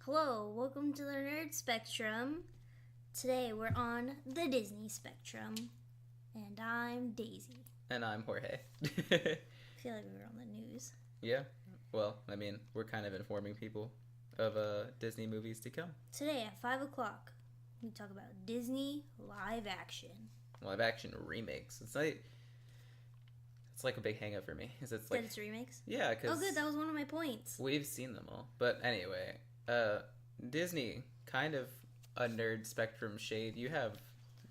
Hello, welcome to the Nerd Spectrum. Today we're on the Disney Spectrum, and I'm Daisy. And I'm Jorge. I feel like we were on the news. Yeah, well, I mean, we're kind of informing people of Disney movies to come. Today at 5 o'clock, we talk about Disney live action. Live action remakes. It's like a big hang up for me. It's like, That it's remakes? Yeah, because... Oh good, that was one of my points. We've seen them all. But anyway, Disney, kind of a nerd spectrum shade. You have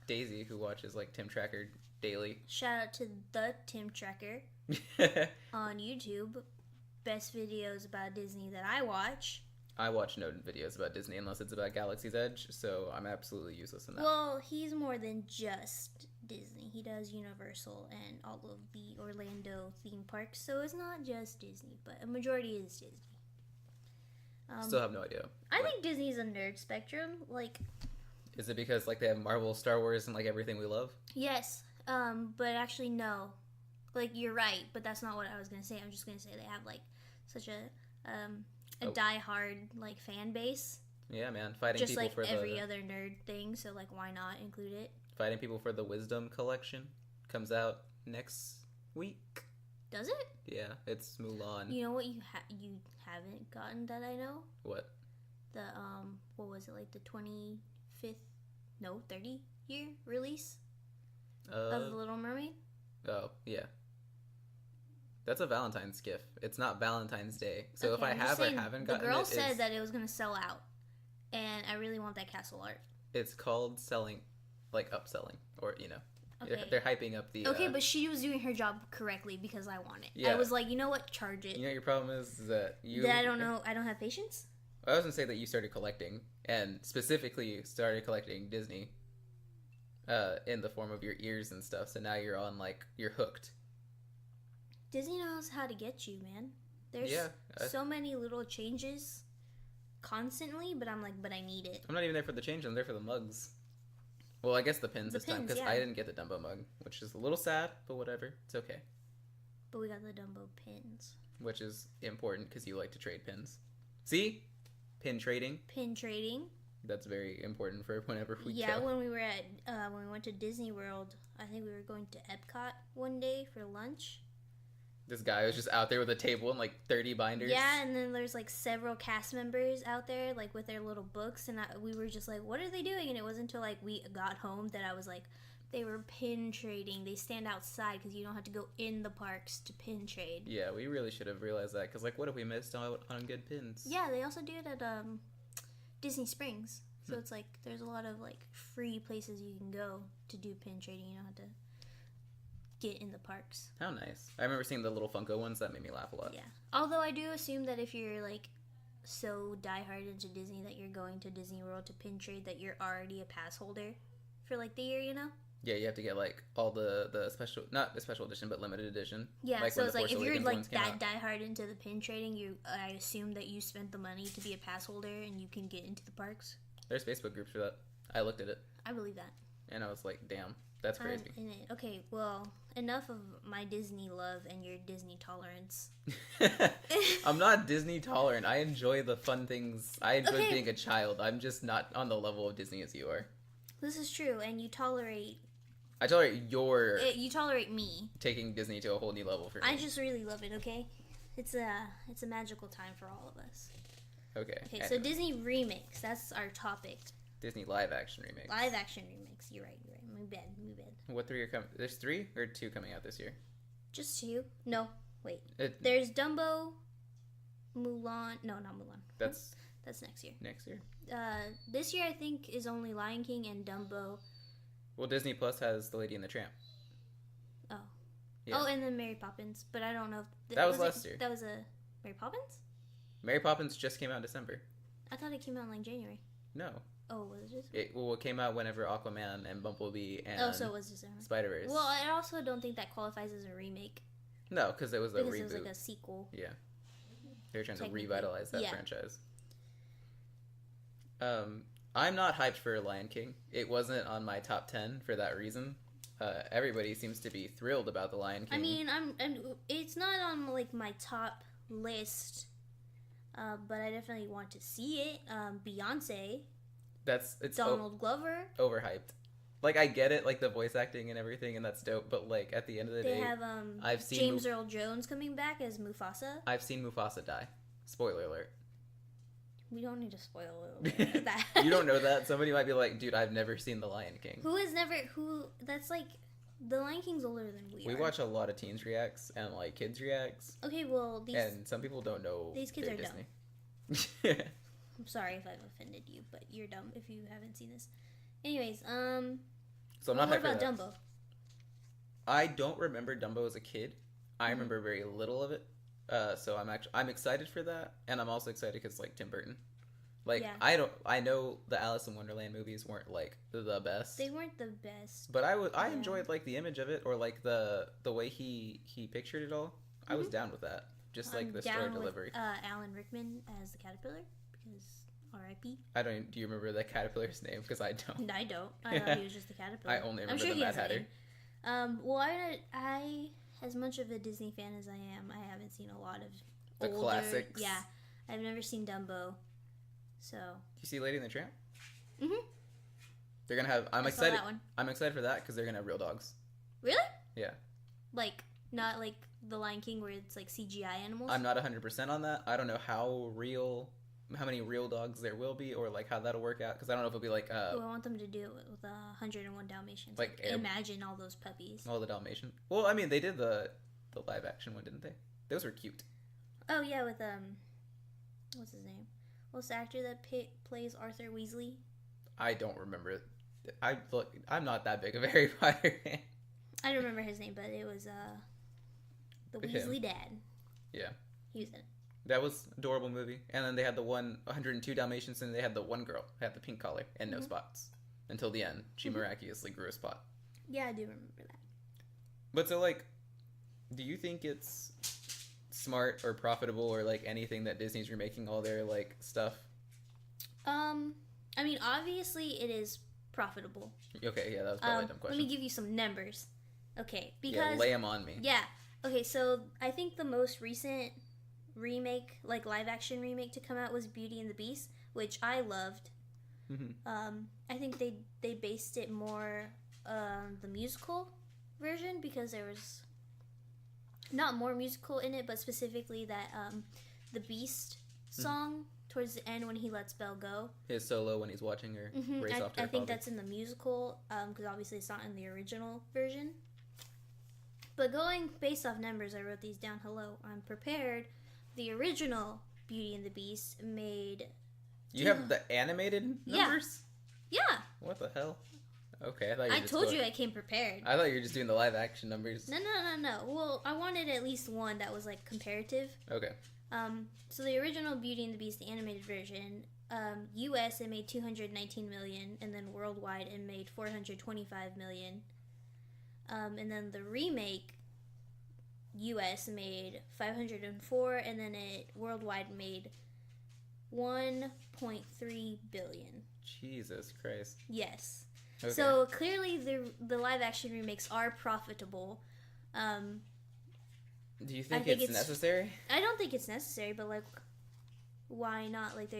Daisy, who watches like Tim Tracker daily. Shout out to the Tim Tracker on YouTube. Best videos about Disney that I watch. I watch no videos about Disney unless it's about Galaxy's Edge, so I'm absolutely useless in that. Well, he's more than just Disney. He does Universal and all of the Orlando theme parks, so it's not just Disney, but a majority is Disney. Still have no idea. I think Disney's a nerd spectrum. Like, is it because like they have Marvel, Star Wars, and like everything we love? yes, but actually no. Like, you're right, but that's not what I was gonna say. I'm just gonna say they have like such a die-hard like fan base. Yeah, man, fighting just people like for every other nerd thing. So like, why not include it? Fighting people for the Wisdom Collection comes out next week. Does it? Yeah, it's Mulan. You know what you haven't gotten that I know? What? The what was it, like the 30 year release of The Little Mermaid? Oh, yeah. That's a Valentine's gift. It's not Valentine's Day. So Okay, if I I'm just have or saying, haven't gotten it, the girl said that it was gonna sell out, and I really want that castle art. It's called selling, like upselling, or Okay. they're hyping up the. Okay, but she was doing her job correctly because I want it. Yeah. I was like, you know what, charge it. You know what your problem is that you. That I don't know. I don't have patience. I was gonna say that you started collecting, and specifically started collecting Disney. In the form of your ears and stuff. So now you're hooked. Disney knows how to get you, man. There's so many little changes constantly, but I'm like, but I need it. I'm not even there for the change. I'm there for the mugs. Well, I guess the pins this time, because yeah. I didn't get the Dumbo mug, which is a little sad, but whatever. It's okay. But we got the Dumbo pins. Which is important because you like to trade pins. See? Pin trading. Pin trading. That's very important for whenever we Yeah, go. when we were at when we went to Disney World, I think we were going to Epcot one day for lunch. This guy was just out there with a table and like 30 binders. Yeah, and then there's like several cast members out there like with their little books, and we were just like, what are they doing? And it wasn't until like we got home that I was like, they were pin trading. They stand outside because you don't have to go in the parks to pin trade. Yeah, we really should have realized that, because like, what if we missed out on good pins? Yeah, they also do it at Disney Springs. So it's like there's a lot of like free places you can go to do pin trading. You don't have to get in the parks. How nice. I remember seeing the little Funko ones. That made me laugh a lot. Yeah. Although I do assume that if you're like so diehard into Disney that you're going to Disney World to pin trade, that you're already a pass holder for like the year, you know? Yeah, you have to get like all the special, not the special edition, but limited edition. Yeah, like so it's like if you're like that out. diehard into the pin trading, I assume that you spent the money to be a pass holder and you can get into the parks. There's Facebook groups for that. I looked at it. I believe that. And I was like, damn, that's crazy. I'm in it. Okay, well, enough of my Disney love and your Disney tolerance. I'm not Disney tolerant. I enjoy the fun things. I enjoy being a child. I'm just not on the level of Disney as you are. This is true, and you tolerate... I tolerate you tolerate me. Taking Disney to a whole new level for me. I just really love it, okay? It's a magical time for all of us. Okay. Okay, so Disney remakes. That's our topic. Disney live action remakes. Live action remakes. You're right. My bad. What 3 are coming? There's 3 or 2 coming out this year? Just 2? No, wait. There's Dumbo, Mulan. No, not Mulan. That's next year. Next year. This year I think is only Lion King and Dumbo. Well, Disney Plus has The Lady and the Tramp. Oh. Yeah. Oh, and then Mary Poppins, but I don't know if... That was last year. That was a... Mary Poppins? Mary Poppins just came out in December. I thought it came out in like January. No. Oh, was it just... It came out whenever Aquaman and Bumblebee and so it was December. Spider-Verse. Well, I also don't think that qualifies as a remake. No, because it was a reboot. Because it was like a sequel. Yeah. They were trying to revitalize that franchise. I'm not hyped for Lion King. It wasn't on my top 10 for that reason. Everybody seems to be thrilled about the Lion King. I mean, it's not on like my top list but I definitely want to see it. Beyonce, It's Donald Glover. overhyped. Like, I get it, like the voice acting and everything, and that's dope. But like at the end of the They day, have I've seen James Earl Jones coming back as Mufasa. I've seen Mufasa die. Spoiler alert. We don't need to spoil that. You don't know that? Somebody might be like, dude, I've never seen The Lion King. That's like, The Lion King's older than we are. We watch a lot of teens reacts and like kids reacts. Okay, well, And some people don't know these kids are Disney. dumb. I'm sorry if I've offended you, but you're dumb if you haven't seen this. Anyways, So I'm what not hyped for about that. Dumbo? I don't remember Dumbo as a kid. I remember very little of it. So I'm excited for that, and I'm also excited because like Tim Burton. Like, Yeah. I know the Alice in Wonderland movies weren't like the best. They weren't the best. But I Yeah. enjoyed like the image of it, or like the way he pictured it all. I was down with that. Just like the story down delivery. with Alan Rickman as the caterpillar, because R.I.P. Do you remember the caterpillar's name? Because I don't. I don't. I thought he was just the caterpillar. I only I'm remember sure the he Mad has a Hatter. name. Well, I, as much of a Disney fan as I am, I haven't seen a lot of The older, classics. Yeah, I've never seen Dumbo, so. You see Lady and the Tramp? Mhm. They're gonna have. I'm I saw excited. that one. I'm excited for that because they're gonna have real dogs. Really? Yeah. Like, not like The Lion King where it's like CGI animals? I'm not 100% on that. I don't know how many real dogs there will be, or like how that'll work out. Because I don't know if it'll be like Ooh, I want them to do it with 101 Dalmatians. Like imagine all those puppies. all the Dalmatian. Well, I mean, they did the live action one, didn't they? Those were cute. Oh yeah, with what's his name? What's the actor that plays Arthur Weasley? I don't remember it. I'm not that big of a Harry Potter fan. I don't remember his name, but it was the Weasley dad. Yeah. He was in it. That was an adorable movie. And then they had the 102 Dalmatians, and they had the one girl who had the pink collar and no spots. Until the end, she miraculously grew a spot. Yeah, I do remember that. But so, like, do you think it's smart or profitable or, like, anything that Disney's remaking all their, like, stuff? I mean, obviously it is profitable. Okay, yeah, that was probably a dumb question. Let me give you some numbers. Okay, because... Yeah, lay them on me. Yeah. Okay, so I think the most recent remake, like live-action remake to come out was Beauty and the Beast, which I loved. I think they based it more the musical version because there was not more musical in it, but specifically that the Beast song towards the end when he lets Belle go. His solo when he's watching her race off to her I think father. that's in the musical because obviously it's not in the original version. But going based off numbers, I wrote these down. Hello, I'm prepared. The original Beauty and the Beast made... You have the animated numbers? Yeah. What the hell? Okay, I thought you were I just told going... you I came prepared. I thought you were just doing the live action numbers. No. Well, I wanted at least one that was like comparative. Okay. So the original Beauty and the Beast, the animated version, U.S. it made $219 million, and then worldwide it made $425 million. And then the remake, U.S. made $504, and then it worldwide made $1.3 billion. Jesus Christ. Yes. Okay. So clearly the live action remakes are profitable. Do you think it's necessary? I don't think it's necessary, but like, why not? Like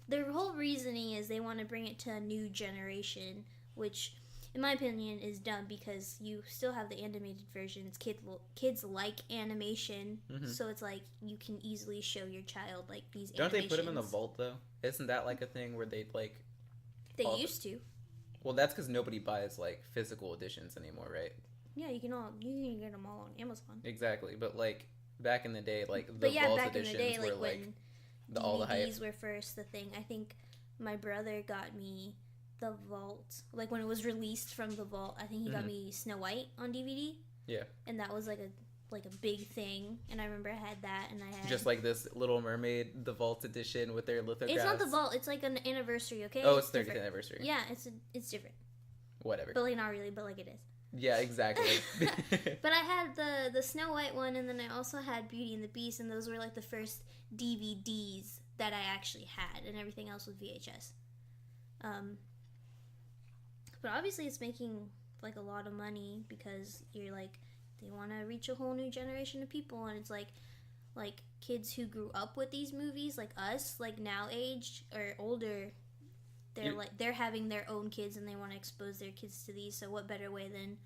their whole reasoning is they want to bring it to a new generation, which, in my opinion, is dumb because you still have the animated versions. Kids like animation, so it's like you can easily show your child like these. Don't they put them in the vault though? Isn't that like a thing where they like? They used to. Well, that's because nobody buys like physical editions anymore, right? Yeah, you can get them all on Amazon. Exactly, but like back in the day, like the but yeah, vault back in editions the day, like were when like all the hype. DVDs were first the thing. I think my brother got me the vault, like when it was released from the vault. I think he got me Snow White on DVD. Yeah, and that was like a big thing. And I remember I had that, and I had just like this Little Mermaid, the vault edition with their lithographs. It's not the vault. It's like an anniversary. Okay. Oh, it's 30th anniversary. Yeah, it's different. Whatever. But like not really, but like it is. Yeah, exactly. But I had the Snow White one, and then I also had Beauty and the Beast, and those were like the first DVDs that I actually had, and everything else was VHS. But obviously it's making like a lot of money because you're like they want to reach a whole new generation of people, and it's like kids who grew up with these movies, like us, like now aged or older, they're having their own kids and they want to expose their kids to these. So what better way than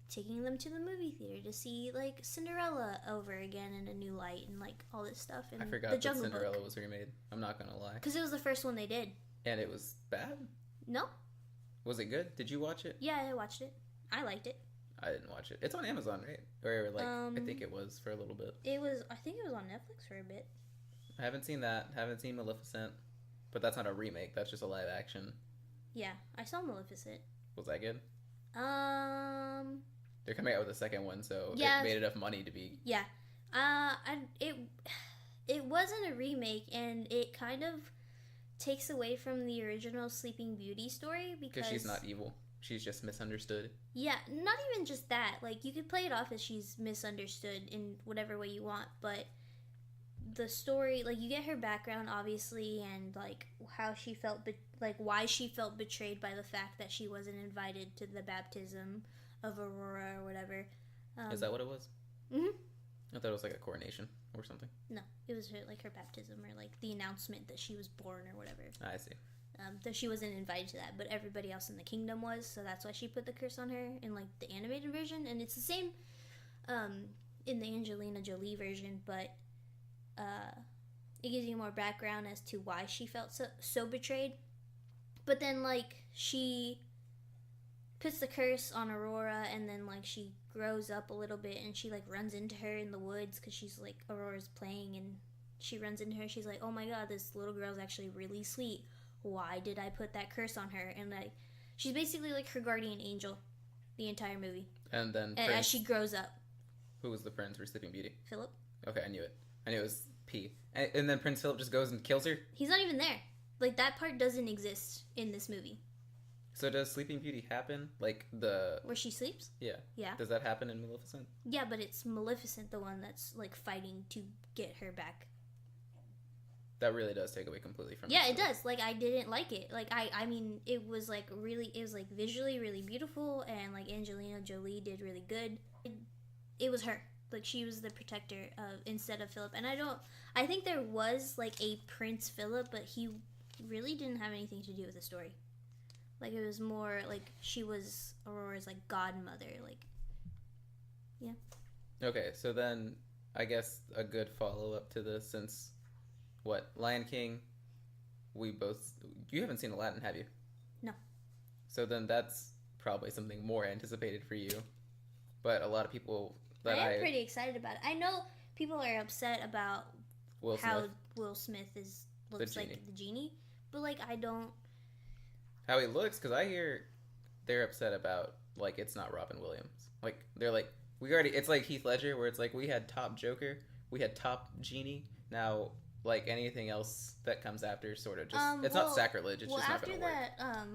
taking them to the movie theater to see like Cinderella over again in a new light and like all this stuff. And I forgot the that Jungle Cinderella Book. was remade. I'm not gonna lie. Because it was the first one they did. And it was bad? No. Was it good? Did you watch it? Yeah, I watched it. I liked it. I didn't watch it. It's on Amazon, right? Or like I think it was for a little bit. I think it was on Netflix for a bit. I haven't seen that. Haven't seen Maleficent. But that's not a remake. That's just a live action. Yeah, I saw Maleficent. Was that good? They're coming out with a second one, so yeah, it made enough money to be. Yeah. It wasn't a remake, and it kind of takes away from the original Sleeping Beauty story because she's not evil. She's just misunderstood. Yeah, not even just that. Like, you could play it off as she's misunderstood in whatever way you want, but the story, like, you get her background, obviously, and, like, how she felt, why she felt betrayed by the fact that she wasn't invited to the baptism of Aurora or whatever. Is that what it was? Mm-hmm. I thought it was, like, a coronation or something. No, it was her baptism or, like, the announcement that she was born or whatever. I see. Though she wasn't invited to that, but everybody else in the kingdom was, so that's why she put the curse on her in, like, the animated version. And it's the same in the Angelina Jolie version, but it gives you more background as to why she felt so betrayed. But then, like, she puts the curse on Aurora, and then, like, she grows up a little bit, and she, like, runs into her in the woods, because she's, like, Aurora's playing, and she runs into her, she's like, oh my god, this little girl's actually really sweet. Why did I put that curse on her? And, like, she's basically, like, her guardian angel the entire movie. And then as she grows up. Who was the prince for Sleeping Beauty? Philip. Okay, I knew it. I knew it was P. And then Prince Philip just goes and kills her? He's not even there. Like, that part doesn't exist in this movie. So does Sleeping Beauty happen? Like, where she sleeps? Yeah. Yeah. Does that happen in Maleficent? Yeah, but it's Maleficent the one that's, like, fighting to get her back. That really does take away completely from Yeah, it does. Like, I didn't like it. Like, I mean, it was, like, visually really beautiful, and, like, Angelina Jolie did really good. It was her. Like, she was the protector instead of Philip. And I think there was, like, a Prince Philip, but he really didn't have anything to do with the story. Like, it was more, like, she was Aurora's, like, godmother. Like, yeah. Okay, so then, I guess a good follow-up to this, since... What? Lion King, you haven't seen Aladdin, have you? No. So then that's probably something more anticipated for you. But a lot of people I am pretty excited about it. I know people are upset about how Will Smith looks like the genie. But, like, I don't... How he looks, because I hear they're upset about, like, it's not Robin Williams. Like, they're like, it's like Heath Ledger, where it's like, we had top Joker, we had top genie, now... Like anything else that comes after, sort of just it's not sacrilege. It's just not going to work. After that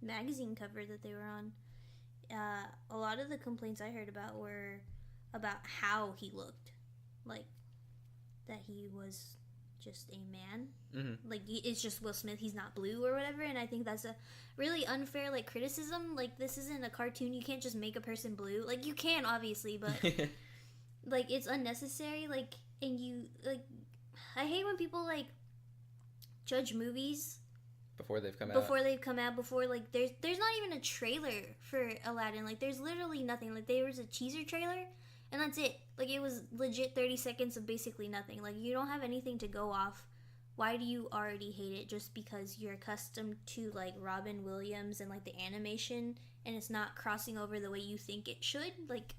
magazine cover that they were on, a lot of the complaints I heard about were about how he looked, like that he was just a man. Mm-hmm. Like, it's just Will Smith. He's not blue or whatever. And I think that's a really unfair, like, criticism. Like, this isn't a cartoon. You can't just make a person blue. Like, you can obviously, but like, it's unnecessary. Like, and you like. I hate when people, like, judge movies before they've come out. Before, like, there's not even a trailer for Aladdin. Like, there's literally nothing. Like, there was a teaser trailer, and that's it. Like, it was legit 30 seconds of basically nothing. Like, you don't have anything to go off. Why do you already hate it just because you're accustomed to, like, Robin Williams and, like, the animation, and it's not crossing over the way you think it should? Like...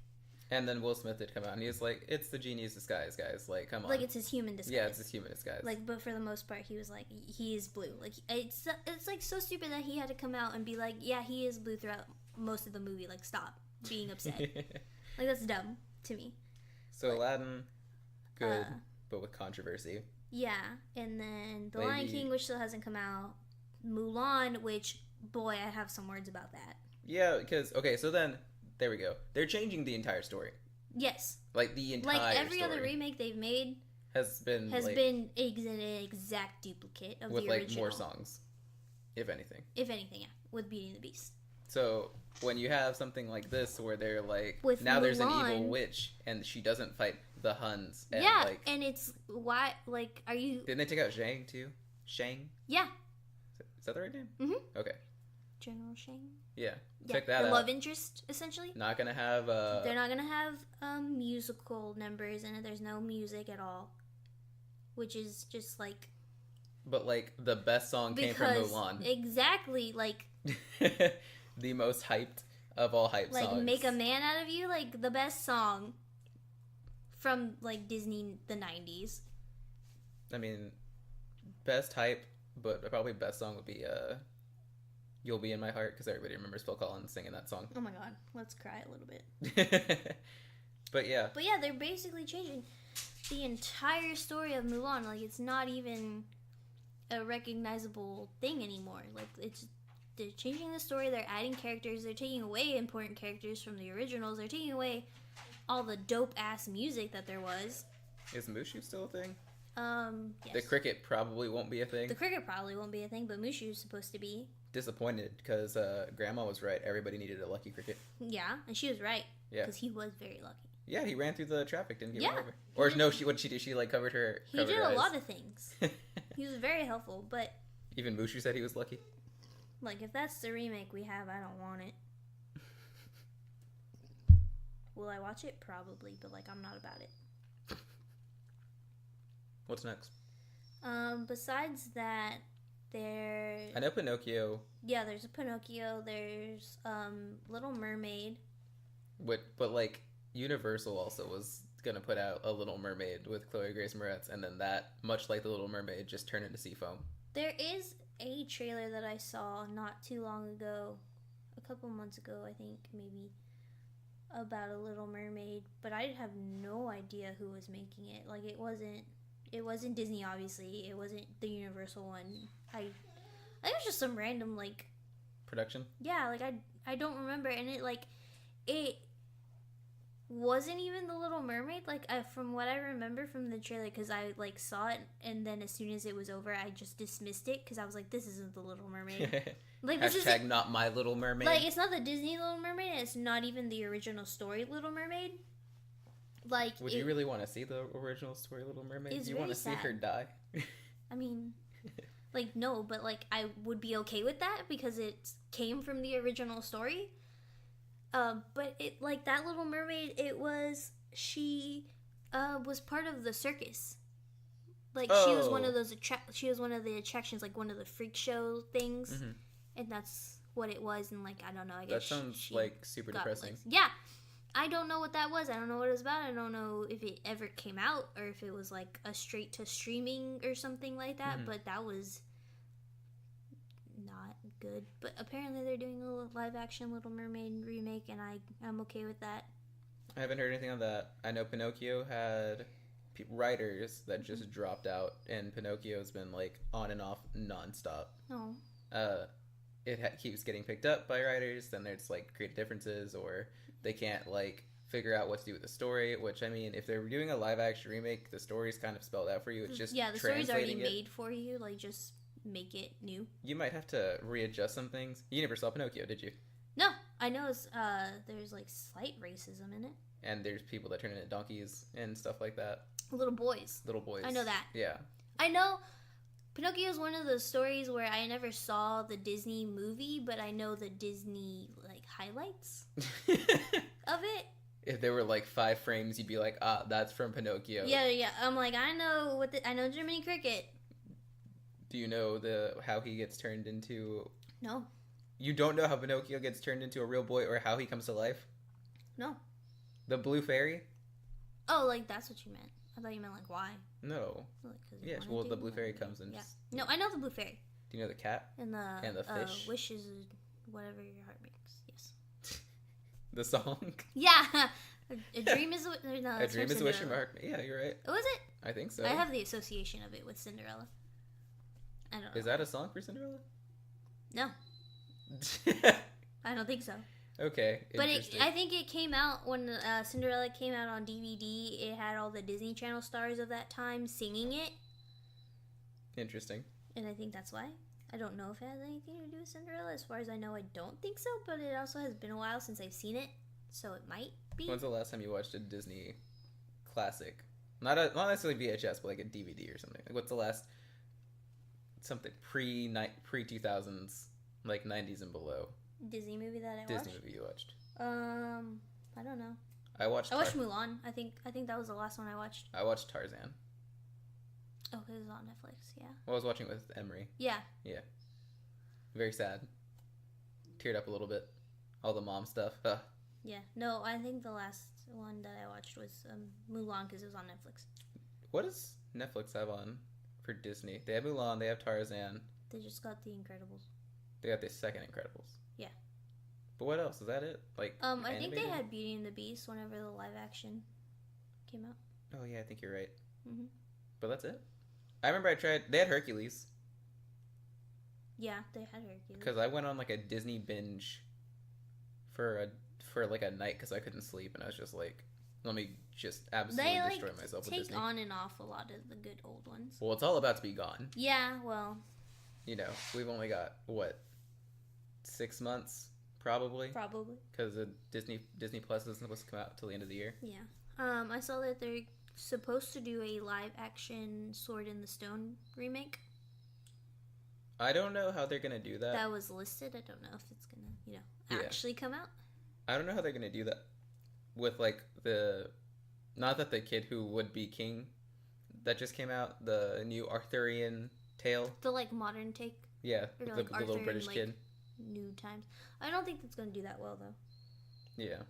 And then Will Smith did come out, and he's like, it's the genie's disguise, guys. Like, come on. Like, it's his human disguise. Yeah, it's his human disguise. Like, but for the most part, he was like, he is blue. Like, it's like, so stupid that he had to come out and be like, yeah, he is blue throughout most of the movie. Like, stop being upset. Like, that's dumb to me. So, but, Aladdin, good, but with controversy. Yeah, and then The Lion King, which still hasn't come out. Mulan, which, boy, I have some words about that. Yeah, because, okay, so then... There we go. They're changing the entire story. Yes. Like, the entire story. Like, every other remake they've made... Has been an exact duplicate of the original. With, like, more songs. If anything. If anything, yeah. With Beauty and the Beast. So, when you have something like this where they're like... With now Mulan, there's an evil witch, and she doesn't fight the Huns. And, yeah, like, and it's why, like, are you? didn't they take out Zhang too? Shang? Yeah. Is that the right name? Mm-hmm. Okay. General Shang. Yeah. Yeah, Check that the out. love interest, essentially. Not gonna have. They're not gonna have musical numbers in it. There's no music at all, which is just like. But like the best song came from Mulan. Exactly, like. The most hyped of all hype songs. Like "Make a Man Out of You," like the best song from like Disney the 90s. I mean, best hype, but probably best song would be "You'll Be in My Heart" because everybody remembers Phil Collins singing that song. Oh my god, let's cry a little bit. But yeah, they're basically changing the entire story of Mulan. Like, it's not even a recognizable thing anymore. Like, they're changing the story. They're adding characters. They're taking away important characters from the originals. They're taking away all the dope ass music that there was. Is Mushu still a thing? Yes. The cricket probably won't be a thing. The cricket probably won't be a thing, but Mushu's supposed to be. Disappointed because Grandma was right. Everybody needed a lucky cricket. Yeah, and she was right. Yeah, because he was very lucky. Yeah, he ran through the traffic, didn't get run over. He Or did. no, what did she do? She like covered her. He covered did her a eyes. lot of things. He was very helpful, but Even Mushu said he was lucky. like, if that's the remake we have, I don't want it. Will I watch it? Probably, but like, I'm not about it. What's next? Besides that, I know Pinocchio. Yeah, there's a Pinocchio. There's Little Mermaid. But like Universal also was gonna put out a Little Mermaid with Chloe Grace Moretz, and then that, much like the Little Mermaid, just turned into Seafoam. There is a trailer that I saw not too long ago, a couple months ago, I think, maybe, about a Little Mermaid, but I have no idea who was making it. Like, it wasn't Disney, obviously. It wasn't the Universal one. I think it was just some random, like, Production? yeah, like, I don't remember, and it wasn't even the Little Mermaid, like, from what I remember from the trailer, because I, like, saw it, and then as soon as it was over, I just dismissed it, because I was like, this isn't the Little Mermaid. Like, this Hashtag isn't, not my Little Mermaid. like, it's not the Disney Little Mermaid, and it's not even the original story Little Mermaid. Like, would you really want to see the original story Little Mermaid? It's Do you want to very see her sad. die? I mean, like, no, but, like, I would be okay with that, because it came from the original story. But it, like, that Little Mermaid, she was part of the circus. Like, she was one of those she was one of the attractions, like one of the freak show things, Mm-hmm. and that's what it was. And like, I don't know, I guess that sounds she like super got, depressing. like, yeah, I don't know what that was. I don't know what it was about. I don't know if it ever came out or if it was like a straight to streaming or something like that. Mm-hmm. But that was not good. But apparently they're doing a live action Little Mermaid remake, and I'm okay with that. I haven't heard anything on that. I know Pinocchio had writers that just dropped out, and Pinocchio's been like on and off nonstop. Oh. It keeps getting picked up by writers, then there's like creative differences, or they can't like figure out what to do with the story. Which, I mean, if they're doing a live action remake, the story's kind of spelled out for you. It's just the story's already translating it. made for you. Like, just make it new. You might have to readjust some things. You never saw Pinocchio, did you? No, I know it's there's like slight racism in it. And there's people that turn into donkeys and stuff like that. Little boys. Little boys. I know that. Yeah. I know Pinocchio is one of those stories where I never saw the Disney movie, but I know the Disney like highlights of it. If there were like 5 frames, you'd be like, ah, that's from Pinocchio. Yeah. I'm like, I know I know Jiminy Cricket. Do you know how he gets turned into? No. You don't know how Pinocchio gets turned into a real boy, or how he comes to life? No. The Blue Fairy? Oh, like that's what you meant. I thought you meant like why. No. Like, 'cause you Yes, wanted well, to, the Blue Fairy comes and yeah. just... No, I know the Blue Fairy. Do you know the cat? And the fish? wishes, whatever your heart makes. Yes. The song? Yeah. A dream is a no, A dream is a wish in my Cinderella. heart. Yeah, you're right. Oh, is it? I think so. I have the association of it with Cinderella. I don't know. Is that a song for Cinderella? No, I don't think so. Okay, But interesting. I think it came out when Cinderella came out on DVD. It had all the Disney Channel stars of that time singing it, Interesting. and I think that's why. I don't know if it has anything to do with Cinderella. As far as I know, I don't think so, but it also has been a while since I've seen it, so it might be. When's the last time you watched a Disney classic? Not necessarily VHS, but like a DVD or something. Like, what's the last something pre 2000s, like 90s and below Disney movie that I watched? Disney movie you watched? I don't know. I watched Mulan. I think that was the last one I watched. I watched Tarzan. Oh, because it was on Netflix. Yeah. Well, I was watching it with Emery. Yeah. Yeah. Very sad. Teared up a little bit. All the mom stuff. Ugh. Yeah. No, I think the last one that I watched was Mulan because it was on Netflix. What does Netflix have on for Disney? They have Mulan. They have Tarzan. They just got The Incredibles. They got the second Incredibles. Yeah. But what else? Is that it? Like, I think they had Beauty and the Beast whenever the live action came out. Oh yeah, I think you're right. Mhm. But that's it. I remember I tried. They had Hercules. Yeah, they had Hercules. Because I went on like a Disney binge for like a night because I couldn't sleep, and I was just like, let me just absolutely destroy myself with Disney. They on and off a lot of the good old ones. Well, it's all about to be gone. Yeah, well. You know, we've only got what, 6 months probably. Probably. Because Disney Plus isn't supposed to come out till the end of the year. Yeah. I saw that they're supposed to do a live action Sword in the Stone remake. I don't know how they're gonna do that. That was listed. I don't know if it's gonna, actually come out. I don't know how they're gonna do that with like not that the kid who would be king that just came out, the new Arthurian tale. The like modern take. Yeah, or, the little British kid. New times. I don't think it's gonna do that well though. Yeah,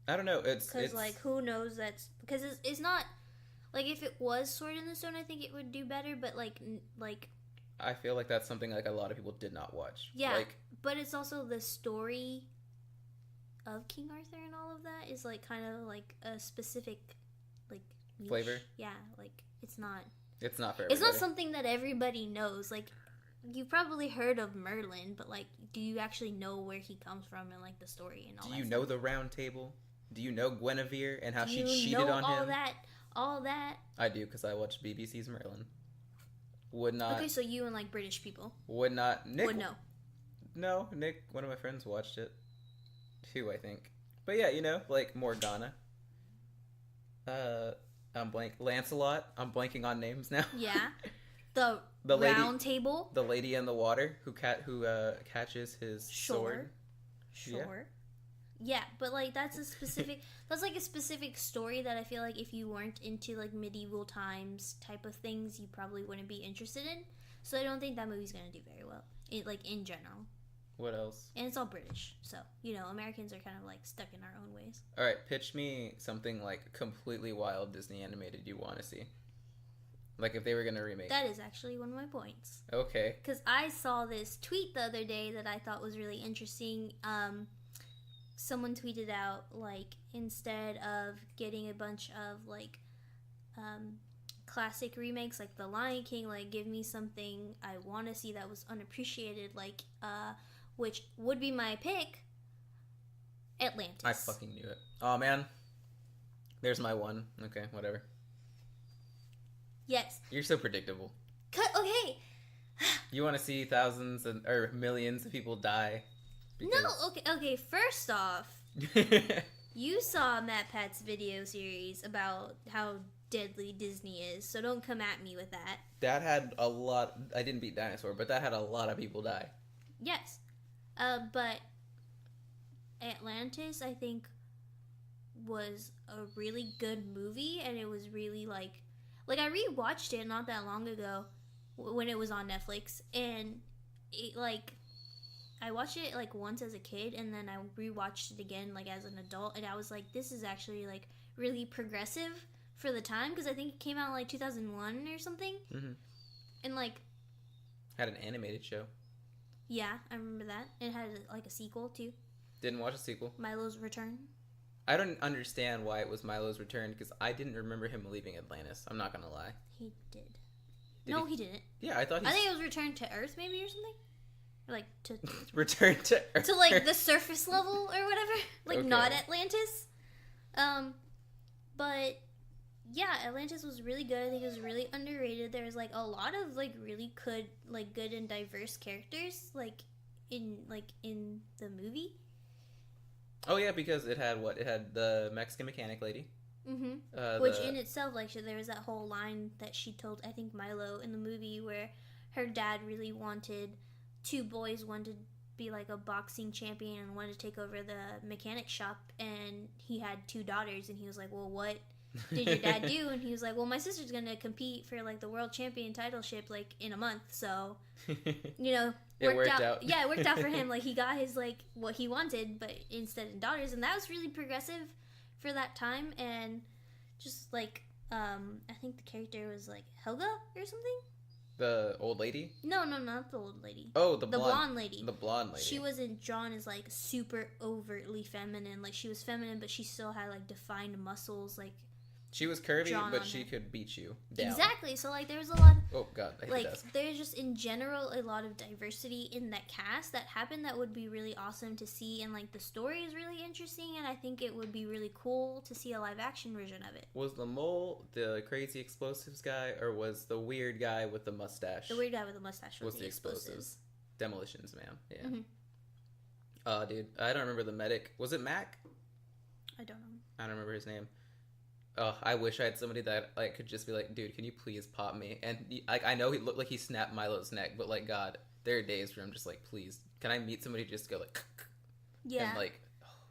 I don't know. It's like who knows because it's not like if it was Sword in the Stone, I think it would do better. But like I feel like that's something like a lot of people did not watch. Yeah, like, but it's also the story of King Arthur and all of that is like kind of like a specific like niche. Flavor. Yeah, like it's not for everybody. It's not something that everybody knows. Like you've probably heard of Merlin, but like do you actually know where he comes from and like the story and all that? Do you know the Round Table? Do you know Guinevere and how she cheated on all him? All that. I do because I watched BBC's Merlin. Would not. Okay, so you and like British people would not. Nick would know. No, Nick, one of my friends watched it. 2, I think. But yeah, you know, like Morgana. Lancelot. I'm blanking on names now. Yeah. The Round Table. The lady in the water who catches his sword. Sure. Yeah, but like that's a specific that's like a specific story that I feel like if you weren't into like medieval times type of things, you probably wouldn't be interested in. So I don't think that movie's gonna do very well. In general. What else? And it's all British, so you know Americans are kind of like stuck in our own ways. All right, pitch me something like completely wild Disney animated you want to see. Like if they were gonna remake. That is actually one of my points. Okay. Because I saw this tweet the other day that I thought was really interesting. Someone tweeted out like instead of getting a bunch of like classic remakes like The Lion King, like give me something I want to see that was unappreciated, like which would be my pick, Atlantis. I fucking knew it. Oh man, there's my one. Okay, whatever. Yes. You're so predictable. Okay. You want to see thousands or millions of people die? No. Okay. First off, you saw Matt Pat's video series about how deadly Disney is, so don't come at me with that. That had a lot. I didn't beat Dinosaur, but that had a lot of people die. Yes. But Atlantis, I think, was a really good movie, and it was really like I rewatched it not that long ago when it was on Netflix, and it like I watched it like once as a kid, and then I rewatched it again like as an adult, and I was like, this is actually like really progressive for the time, because I think it came out in like 2001 or something. Mm-hmm. And like had an animated show. Yeah, I remember that. It had like a sequel too. Didn't watch a sequel. Milo's Return. I don't understand why it was Milo's Return, because I didn't remember him leaving Atlantis. I'm not gonna lie. He did. He didn't. Yeah, I thought. I think it was Return to Earth, maybe, or something. Or like to Return to Earth. To like the surface level or whatever, like okay. Not Atlantis. But yeah, Atlantis was really good. I think it was really underrated. There was like a lot of like really good and diverse characters in the movie. Oh yeah, because it had the Mexican mechanic lady. Which in itself, like, there was that whole line that she told, I think, Milo in the movie, where her dad really wanted two boys, one to be like a boxing champion and one to take over the mechanic shop, and he had two daughters, and he was like, well, what did your dad do? And he was like, well, my sister's gonna compete for like the world champion titleship like in a month, so you know, it worked out. Yeah, it worked out for him. Like, he got his, like, what he wanted, but instead of daughters, and that was really progressive for that time. And just like I think the character was like Helga or something. The old lady? No, not the old lady. Oh, the blonde lady. The blonde lady. She wasn't drawn as like super overtly feminine. Like, she was feminine, but she still had like defined muscles. Like, she was curvy, but she could beat you down. Exactly. So like, there's a lot. Oh God, I hate like the desk. There's just in general a lot of diversity in that cast that happened that would be really awesome to see, and like the story is really interesting, and I think it would be really cool to see a live action version of it. Was the mole the crazy explosives guy, or was the weird guy with the mustache? The weird guy with the mustache was the explosives. Demolitions Man. Yeah. Dude, I don't remember the medic. Was it Mac? I don't know. I don't remember his name. Oh, I wish I had somebody that like could just be like, dude, can you please pop me? And like, I know he looked like he snapped Milo's neck, but like, God, there are days where I'm just like, please, can I meet somebody who just go like, yeah, and like,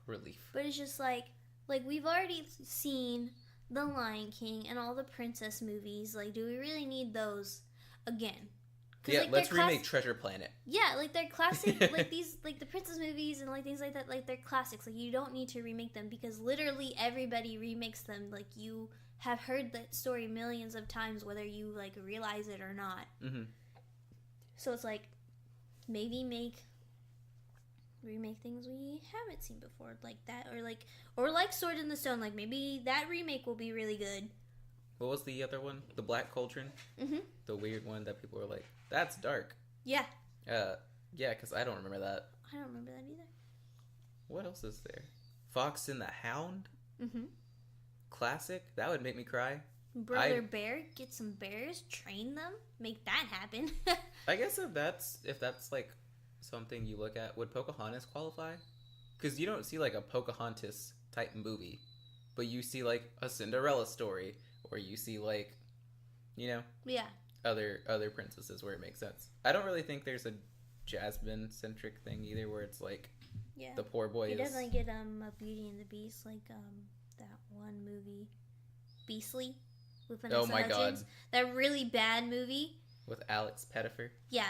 relief. But it's just like we've already seen The Lion King and all the princess movies. Like, do we really need those again? Yeah, like, let's remake Treasure Planet. Yeah, like, they're classic. Like, these, like, the princess movies and like things like that, like, they're classics. Like, you don't need to remake them because literally everybody remakes them. Like, you have heard that story millions of times, whether you like realize it or not. So it's like, maybe remake things we haven't seen before, like that, or like Sword in the Stone. Like, maybe that remake will be really good. What was the other one? The Black Cauldron? The weird one that people were like, that's dark. Yeah. Yeah, because I don't remember that. I don't remember that either. What else is there? Fox and the Hound? Classic? That would make me cry. Brother Bear, get some bears, train them, make that happen. I guess if that's like something you look at, would Pocahontas qualify? Because you don't see like a Pocahontas type movie, but you see like a Cinderella story, or you see like, you know, other princesses where it makes sense. I don't really think there's a Jasmine centric thing either, where it's like the poor boy. You definitely get a Beauty and the Beast, like that one movie, Beastly, with Vanessa Hudgens. God, that really bad movie with Alex Pettyfer. Yeah.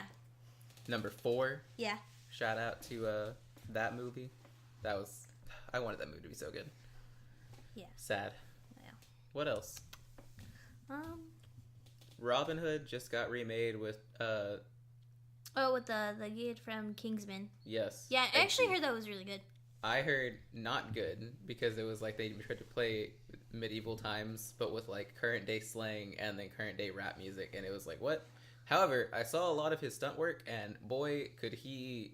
Number 4. Yeah. Shout out to that movie. I wanted that movie to be so good. Yeah. Sad. Yeah. What else? Robin Hood just got remade with with the kid from Kingsman. Yes. Yeah, I actually heard that was really good. I heard not good, because it was like they tried to play medieval times but with like current day slang and then current day rap music, and it was like, what? However, I saw a lot of his stunt work, and boy, could he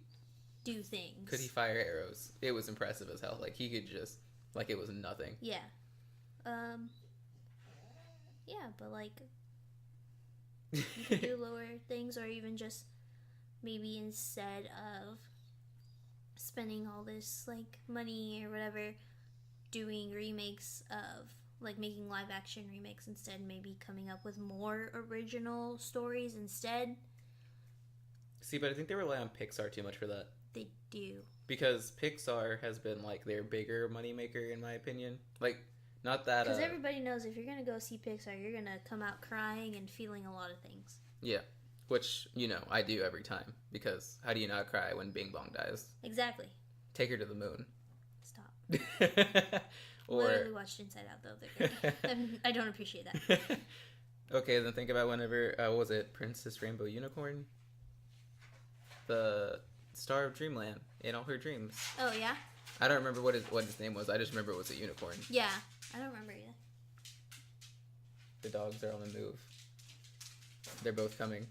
do things. Could he fire arrows? It was impressive as hell. Like, he could just, like, it was nothing. Yeah. Yeah, but like, you could do lower things, or even just maybe instead of spending all this like money or whatever doing remakes of like making live action remakes, instead maybe coming up with more original stories instead. See, but I think they rely on Pixar too much for that. They do, because Pixar has been like their bigger moneymaker, in my opinion. Like, not that because everybody knows if you're gonna go see Pixar, you're gonna come out crying and feeling a lot of things. Yeah. Which, you know, I do every time, because how do you not cry when Bing Bong dies? Exactly. Take her to the moon. Stop. Literally watched Inside Out, though. I don't appreciate that. Okay, then think about whenever, what was it, Princess Rainbow Unicorn? The Star of Dreamland in all her dreams. Oh, yeah? I don't remember what his name was. I just remember it was a unicorn. Yeah, I don't remember either. The dogs are on the move. They're both coming.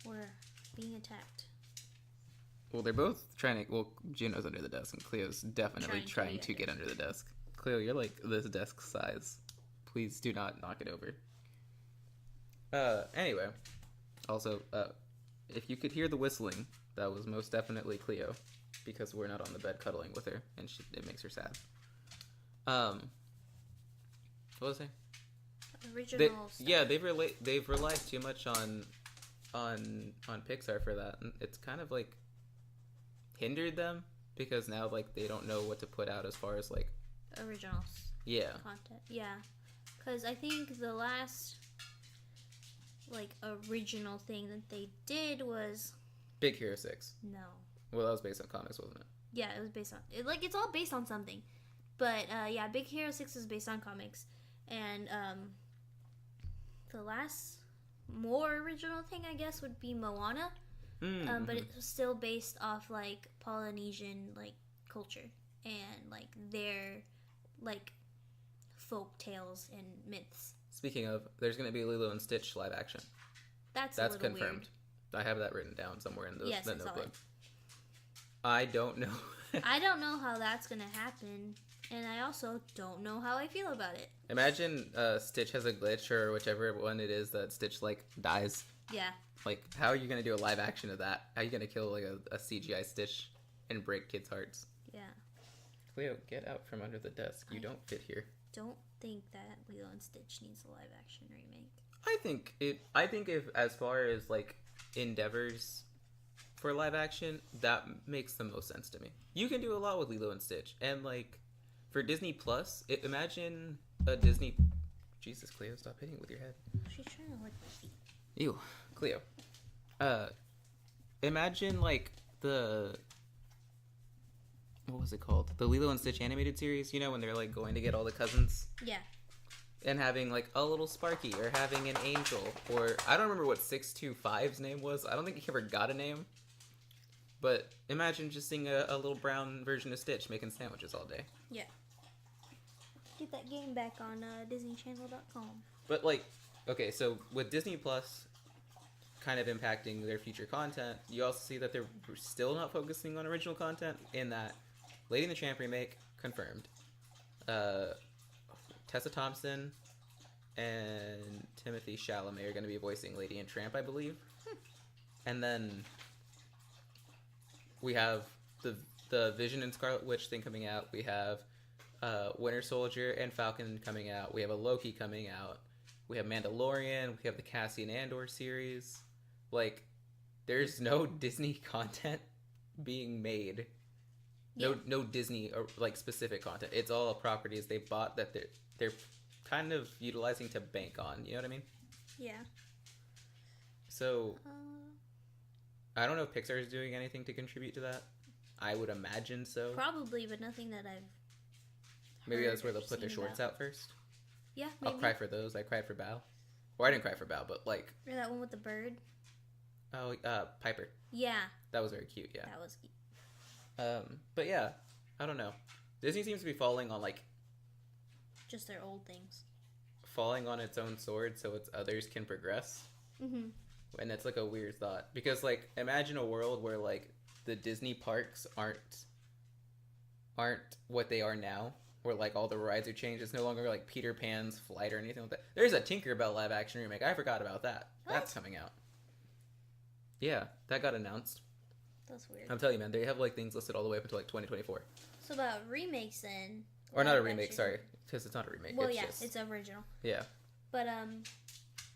We're being attacked. Well, they're both trying to... Well, Juno's under the desk, and Cleo's definitely trying to get under the desk. Cleo, you're like this desk size. Please do not knock it over. Anyway. Also, if you could hear the whistling, that was most definitely Cleo, because we're not on the bed cuddling with her, and it makes her sad. What was I saying? Original stuff. Yeah, they've relied too much on Pixar for that, and it's kind of like hindered them because now like they don't know what to put out as far as like originals. Yeah. Content. Yeah, because I think the last like original thing that they did was Big Hero 6. No. Well, that was based on comics, wasn't it? Yeah, it was based on it's all based on something, but yeah, Big Hero 6 is based on comics, and the last more original thing I guess would be Moana, but it was still based off like Polynesian like culture and like their like folk tales and myths. Speaking of, there's going to be Lilo and Stitch live action. That's confirmed. Weird. I have that written down somewhere in the notebook. I I don't know. I don't know how that's going to happen, and I also don't know how I feel about it. Imagine Stitch has a glitch or whichever one it is that Stitch like dies. Yeah. Like, how are you going to do a live action of that? How are you going to kill like a CGI Stitch and break kids' hearts? Yeah. Cleo, get out from under the desk. You don't fit here. Don't think that Lilo and Stitch needs a live action remake. I think if as far as like endeavors for live action, that makes the most sense to me. You can do a lot with Lilo and Stitch, and like for Disney Plus, imagine a Disney. Jesus, Cleo, stop hitting with your head. She's trying to lick my feet. Ew, Cleo. Imagine like the. What was it called? The Lilo and Stitch animated series, you know, when they're like going to get all the cousins? Yeah. And having like a little Sparky or having an angel, or I don't remember what 625's name was. I don't think he ever got a name. But imagine just seeing a little brown version of Stitch making sandwiches all day. Yeah. Get that game back on DisneyChannel.com. But like, okay, so with Disney Plus kind of impacting their future content, you also see that they're still not focusing on original content in that Lady and the Tramp remake, confirmed. Tessa Thompson and Timothy Chalamet are going to be voicing Lady and Tramp, I believe. And then we have the Vision and Scarlet Witch thing coming out. We have Winter Soldier and Falcon coming out. We have a Loki coming out. We have Mandalorian. We have the Cassian Andor series. Like, there's no Disney content being made. No Disney or like specific content. It's all properties they bought that they're kind of utilizing to bank on. You know what I mean? Yeah. So I don't know if Pixar is doing anything to contribute to that. I would imagine so. Probably, but nothing that I've. Maybe that's where they'll put their shorts out first. Yeah, maybe. I'll cry for those. I cried for Bao. Or I didn't cry for Bao, but like. Or that one with the bird. Oh, Piper. Yeah. That was very cute. Yeah. That was cute. But yeah, I don't know. Disney seems to be falling on like. Just their old things. Falling on its own sword so its others can progress. Mm-hmm. And that's like a weird thought because like imagine a world where like the Disney parks aren't what they are now, where like all the rides are changed. It's no longer like Peter Pan's Flight or anything like that. There's a Tinkerbell live action remake. I forgot about that. What? That's coming out. Yeah, that got announced. That's weird. I'm telling you, man, they have like things listed all the way up until like 2024. So about remakes then. Or not a remake, sorry, because it's not a remake. Well, it's yeah, just... it's original. Yeah. But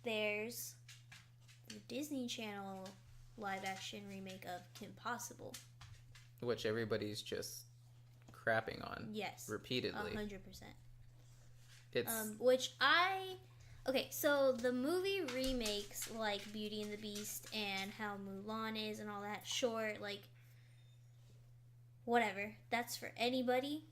there's the Disney Channel live action remake of Kim Possible, which everybody's just crapping on. Yes. Repeatedly. 100%. It's okay, so the movie remakes like Beauty and the Beast and how Mulan is and all that, sure, like whatever. That's for anybody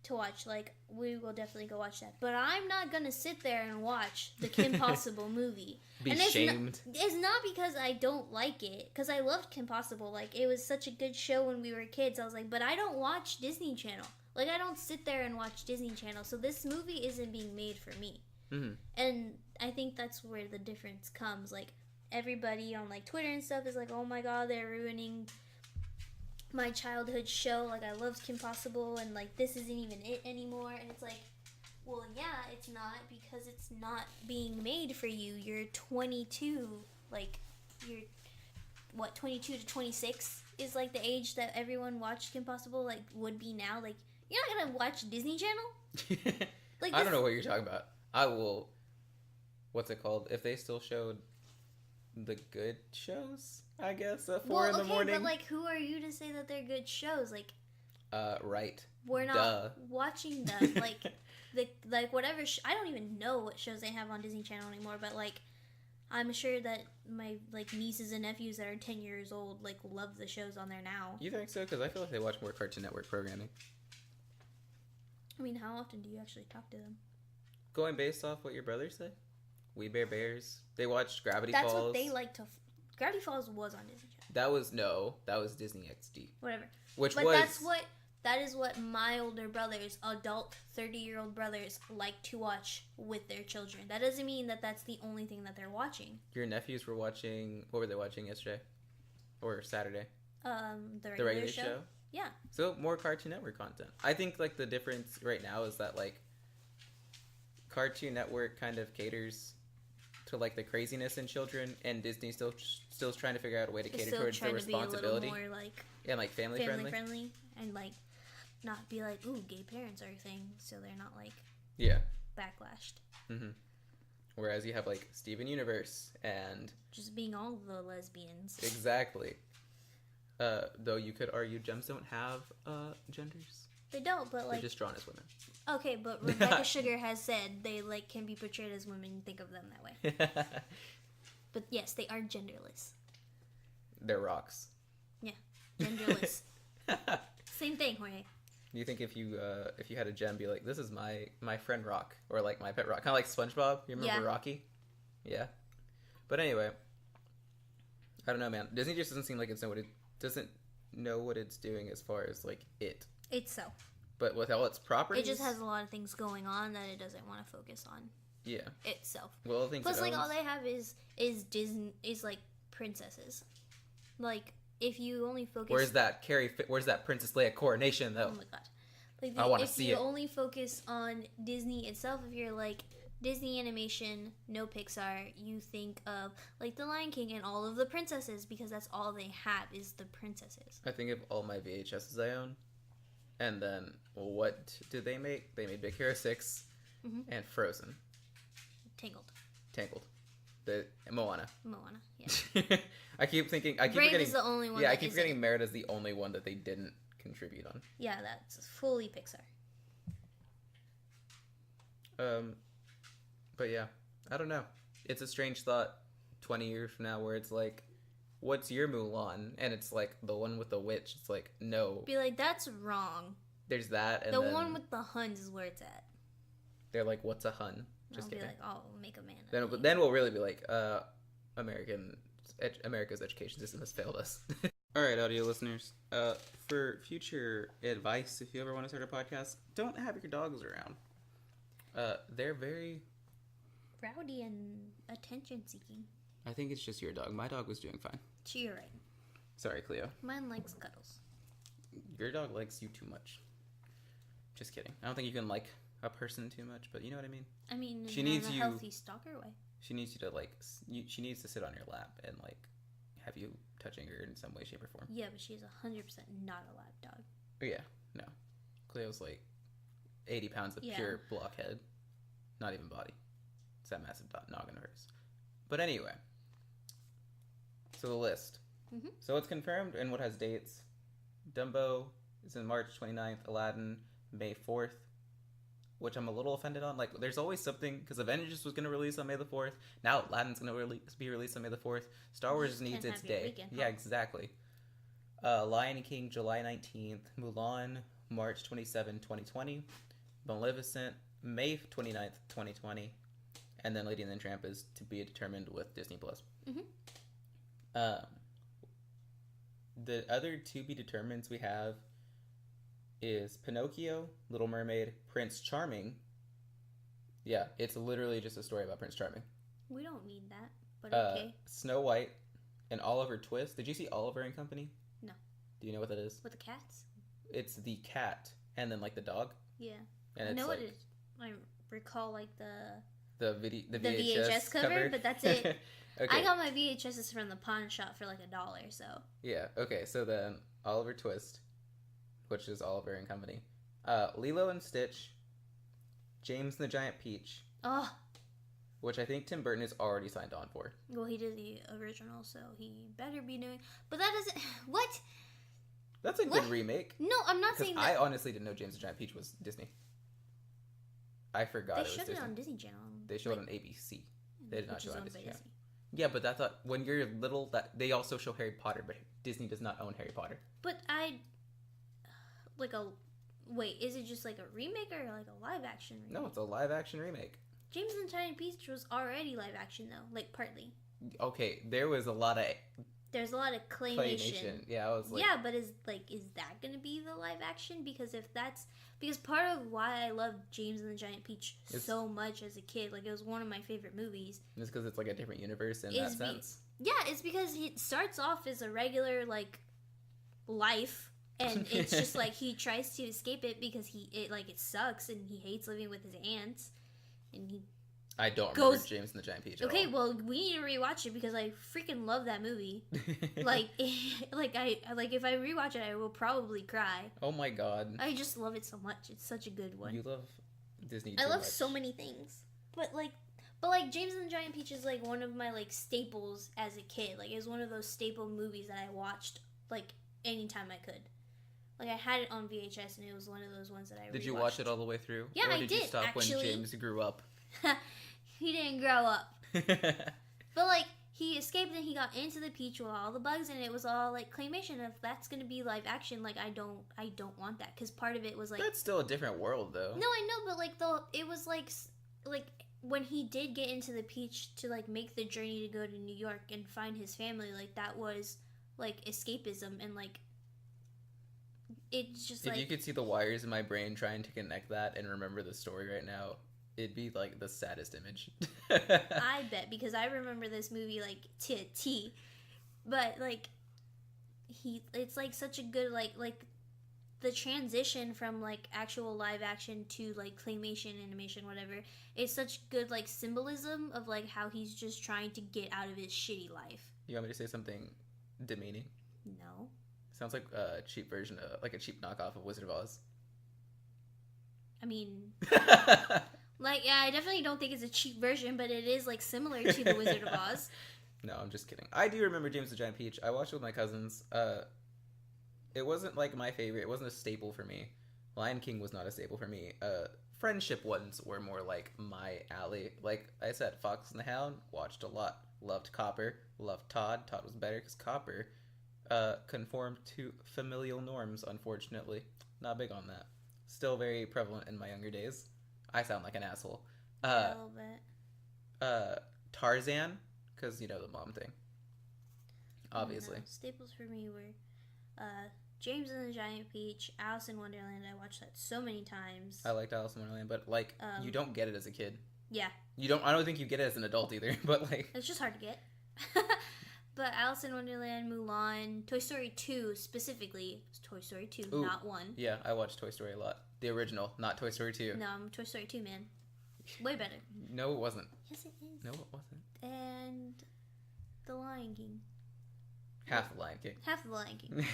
to watch. Like, we will definitely go watch that. But I'm not gonna sit there and watch the Kim Possible movie. Be shamed. It's not because I don't like it, because I loved Kim Possible. Like, it was such a good show when we were kids. I was like, but I don't watch Disney Channel. Like, I don't sit there and watch Disney Channel. So this movie isn't being made for me. Mm-hmm. And I think that's where the difference comes. Like, everybody on like Twitter and stuff is like, oh my god, they're ruining my childhood show. Like, I loved Kim Possible, and like this isn't even it anymore. And it's like, well, yeah, it's not, because it's not being made for you. You're 22. Like, you're 22 to 26 is like the age that everyone watched Kim Possible, like, would be now. Like, you're not gonna watch Disney Channel. Like I don't know what you're talking about. I will. What's it called? If they still showed the good shows, I guess at 4 in the morning. But like, who are you to say that they're good shows? Like, right. we're not Duh. watching them. Like whatever. I don't even know what shows they have on Disney Channel anymore. But like, I'm sure that my like nieces and nephews that are 10 years old like love the shows on there now. You think so? Because I feel like they watch more Cartoon Network programming. I mean, how often do you actually talk to them? Going based off what your brothers say, We Bear Bears. They watched Gravity That's Falls. what they like to. Gravity Falls was on Disney Channel. That was Disney XD. Whatever. But that is what my older brothers, adult 30-year-old brothers, like to watch with their children. That doesn't mean that that's the only thing that they're watching. Your nephews were watching. What were they watching yesterday, or Saturday? The regular show. Yeah. So more Cartoon Network content. I think like the difference right now is that like Cartoon Network kind of caters to like the craziness in children, and Disney still trying to figure out a way to cater towards the responsibility. Be a little more like and like family friendly and like not be like, ooh, gay parents are a thing, so they're not like backlashed. Mm-hmm. Whereas you have like Steven Universe and just being all the lesbians. Exactly. Though you could argue gems don't have genders. They don't, but like they're just drawn as women. Okay, but Rebecca Sugar has said they like can be portrayed as women and think of them that way. But yes, they are genderless. They're rocks. Yeah, genderless. Same thing, Jorge. Do you think if you had a gem, be like, this is my friend Rock, or like my pet Rock, kind of like SpongeBob? You remember Rocky? Yeah. But anyway, I don't know, man. Disney just doesn't seem like doesn't know what it's doing as far as like itself. But with all its properties, it just has a lot of things going on that it doesn't want to focus on. Yeah. Itself. Well, things. Plus, like all they have is Disney is like princesses. Like if you only focus. Where's that Princess Leia coronation though? Oh my god. Like I want to see it. If you only focus on Disney itself, if you're like Disney animation, no Pixar, you think of like The Lion King and all of the princesses because that's all they have is the princesses. I think of all my VHSs I own. And then, what did they make? They made Big Hero 6 and Frozen. Tangled. The Moana, yeah. I keep Brave forgetting. Is the only one. Yeah, I keep forgetting Merida's the only one that they didn't contribute on. Yeah, that's fully Pixar. But yeah, I don't know. It's a strange thought 20 years from now where it's like, what's your Mulan? And it's like the one with the witch. It's like, no. Be like, that's wrong. There's that. And the then one with the Huns is where it's at. They're like, what's a Hun? Just I'll kidding. be like, I'll make a man. Then we'll really be like, America's education system has failed us. All right, audio listeners. For future advice, if you ever want to start a podcast, don't have your dogs around. They're very rowdy and attention-seeking. I think it's just your dog. My dog was doing fine. You're right. Sorry, Cleo. Mine likes cuddles. Your dog likes you too much. Just kidding. I don't think you can like a person too much, but you know what I mean. I mean, she needs a healthy stalker way. She needs you to like. She needs to sit on your lap and like have you touching her in some way, shape, or form. Yeah, but she's 100% not a lap dog. Oh, yeah, no. Cleo's like 80 pounds of pure blockhead, not even body. It's that massive noggin of hers. But anyway, so the list. Mm-hmm. So it's confirmed and what has dates. Dumbo is in March 29th. Aladdin May 4th. Which I'm a little offended on. Like, there's always something, because Avengers was going to release on May the 4th. Now Aladdin's going to be released on May the 4th. Star Wars needs its day. Weekend, yeah, exactly. Lion King, July 19th. Mulan, March 27, 2020. Maleficent, May 29th, 2020. And then Lady and the Tramp is to be determined with Disney+. Mm-hmm. The other to be determineds we have is Pinocchio, Little Mermaid, Prince Charming. Yeah, it's literally just a story about Prince Charming. We don't need that, but okay. Snow White and Oliver Twist. Did you see Oliver and Company? No. Do you know what that is? With the cats? It's the cat and then like the dog. Yeah. And I know like, what it is. I recall like the VHS cover, but that's it. Okay. I got my VHSs from the pawn shop for like $1, so. Yeah, okay, so then Oliver Twist, which is Oliver and Company. Lilo and Stitch, James and the Giant Peach, Oh, which I think Tim Burton is already signed on for. well, he did the original, so he better be doing. But that doesn't. What? That's a What? good remake. No, I'm not Because saying I that. honestly didn't know James and the Giant Peach was Disney. I forgot They it was showed Disney. it on Disney Channel. They showed it on ABC. They did not which show is it on owned by Disney Channel. Yeah, but that's not when you're little. That they also show Harry Potter, but Disney does not own Harry Potter. But wait, is it just like a remake or like a live action remake? No, it's a live action remake. James and the Giant Peach was already live action though, like partly. Okay, there was a lot of There's a lot of claymation. Yeah, I was like, Yeah, but is that gonna be the live action? Because part of why I loved James and the Giant Peach so much as a kid, like it was one of my favorite movies. It's because it's like a different universe in that sense. Yeah, it's because it starts off as a regular like life, and it's just like he tries to escape it because it sucks and he hates living with his aunts, and he. I don't remember James and the Giant Peach. Okay, well, we need to rewatch it because I freaking love that movie. like if I rewatch it, I will probably cry. Oh my god! I just love it so much. It's such a good one. You love Disney. I too love much. so many things, but James and the Giant Peach is like one of my like staples as a kid. Like it was one of those staple movies that I watched like anytime I could. Like I had it on VHS, and it was one of those ones that I. Did you watch it all the way through? Yeah, or I did. You stop actually. when James grew up? He didn't grow up. But like he escaped and he got into the peach with all the bugs, and it was all like claymation. If that's gonna be live action, like I don't want that, because part of it was like That's still a different world, though. no, I know, but like it was like when he did get into the peach to like make the journey to go to New York and find his family, like that was like escapism, and like it's just if like you could see the wires in my brain trying to connect that and remember the story right now, it'd be like the saddest image. I bet, because I remember this movie like to a T. But like it's like such a good like the transition from like actual live action to like claymation, animation, whatever. It's such good like symbolism of like how he's just trying to get out of his shitty life. You want me to say something demeaning? No. Sounds like a cheap version of, like a cheap knockoff of Wizard of Oz. I mean, like, yeah, I definitely don't think it's a cheap version, but it is like similar to the Wizard of Oz. No, I'm just kidding. I do remember James the Giant Peach. I watched it with my cousins. It wasn't like my favorite. It wasn't a staple for me. Lion King was not a staple for me. Friendship ones were more like my alley. Like I said, Fox and the Hound, watched a lot. Loved Copper. Loved Todd. Todd was better because Copper conformed to familial norms, unfortunately. Not big on that. Still very prevalent in my younger days. I sound like an asshole. A little bit. Tarzan, because, you know, the mom thing. Obviously. No, staples for me were James and the Giant Peach, Alice in Wonderland. I watched that so many times. I liked Alice in Wonderland, but, like, you don't get it as a kid. Yeah. I don't think you get it as an adult either, but, like... It's just hard to get. But Alice in Wonderland, Mulan, Toy Story 2 specifically. It's Toy Story 2, Ooh, not 1. Yeah, I watched Toy Story a lot. The original, not Toy Story 2. No, I'm Toy Story 2, man. Way better. No, it wasn't. Yes, it is. No, it wasn't. And The Lion King. Half the Lion King. Half of The Lion King.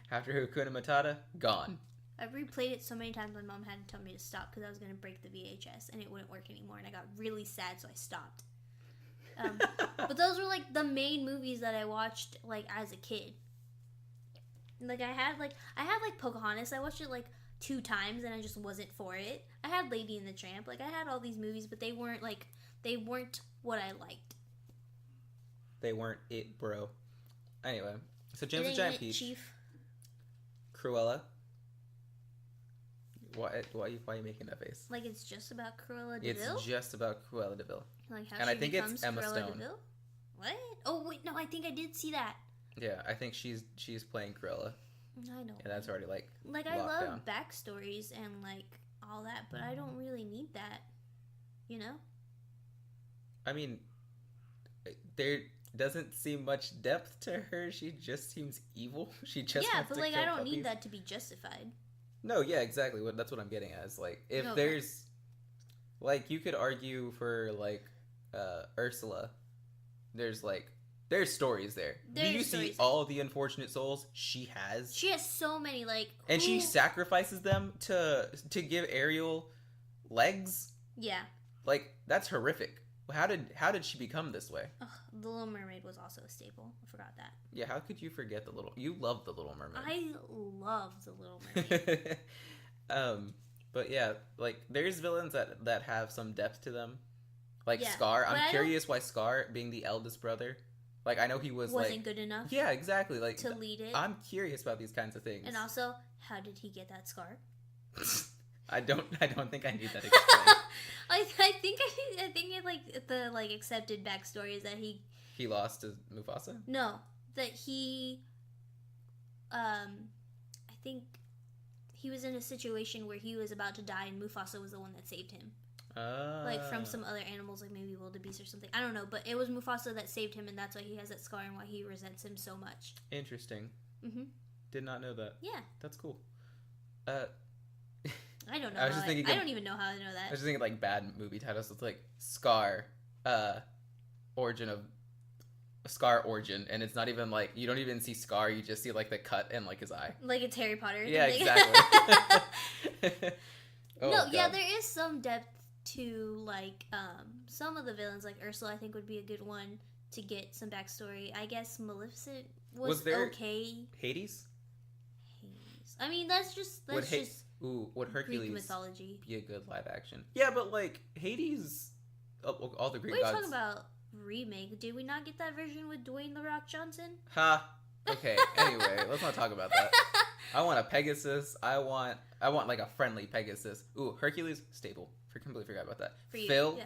After Hakuna Matata, gone. I replayed it so many times my mom had to tell me to stop because I was going to break the VHS and it wouldn't work anymore, and I got really sad, so I stopped. But those were like the main movies that I watched like as a kid. Like I had Pocahontas. I watched it like 2 times and I just wasn't for it. I had Lady and the Tramp. Like I had all these movies, but they weren't what I liked. They weren't it, bro. Anyway, so James the Giant Peach, Chief. Cruella. Why are you making that face? Like it's just about Cruella de Vil? It's just about Cruella de Vil. Like how and she I think becomes it's Emma Cruella Stone. de Vil? What? Oh wait, no, I think I did see that. Yeah, I think she's playing Cruella. I know. Yeah, that's already like I love down. backstories and like all that, but I don't really need that. You know? I mean, there doesn't seem much depth to her. She just seems evil. She just yeah, wants but to like kill I don't puppies. need that to be justified. No, yeah, exactly. That's what I'm getting at. Is like if Okay. there's like you could argue for like Ursula. There's stories there. Do you see all the unfortunate souls she has? She has so many, like... And she sacrifices them to give Ariel legs. Yeah. Like, that's horrific. How did she become this way? Ugh, the Little Mermaid was also a staple. I forgot that. Yeah, how could you forget you love the Little Mermaid. I love the Little Mermaid. But yeah, like, there's villains that have some depth to them. Like, Yeah, Scar. but I'm curious why Scar, being the eldest brother, like, I know he wasn't good enough. Yeah, exactly. Like, to lead it. I'm curious about these kinds of things. And also, how did he get that scar? I don't think I need that explained. I think it, like, the, like, accepted backstory is that he lost to Mufasa? No, that he I think he was in a situation where he was about to die and Mufasa was the one that saved him. Like, from some other animals, like maybe wildebeest or something. I don't know, but it was Mufasa that saved him, and that's why he has that scar and why he resents him so much. Interesting. Mm-hmm. Did not know that. Yeah. That's cool. I don't know. I don't even know how I know that. I was just thinking, like, bad movie titles. It's like Scar, Scar origin, and it's not even like, you don't even see Scar, you just see, like, the cut and, like, his eye. Like it's Harry Potter. Yeah, exactly. No, God. yeah, there is some depth to, like, some of the villains. Like Ursula, I think, would be a good one to get some backstory. I guess Maleficent was there okay. Hades? I mean, that's just would Hercules Greek mythology be a good live action? Yeah, but, like, Hades, all the Greek What are you gods. talking about? Remake? Did we not get that version with Dwayne The Rock Johnson? Ha. Okay. Anyway, let's not talk about that. I want a Pegasus. I want like a friendly Pegasus. Ooh, Hercules, stable. Completely forgot about that. For you, Phil, yeah.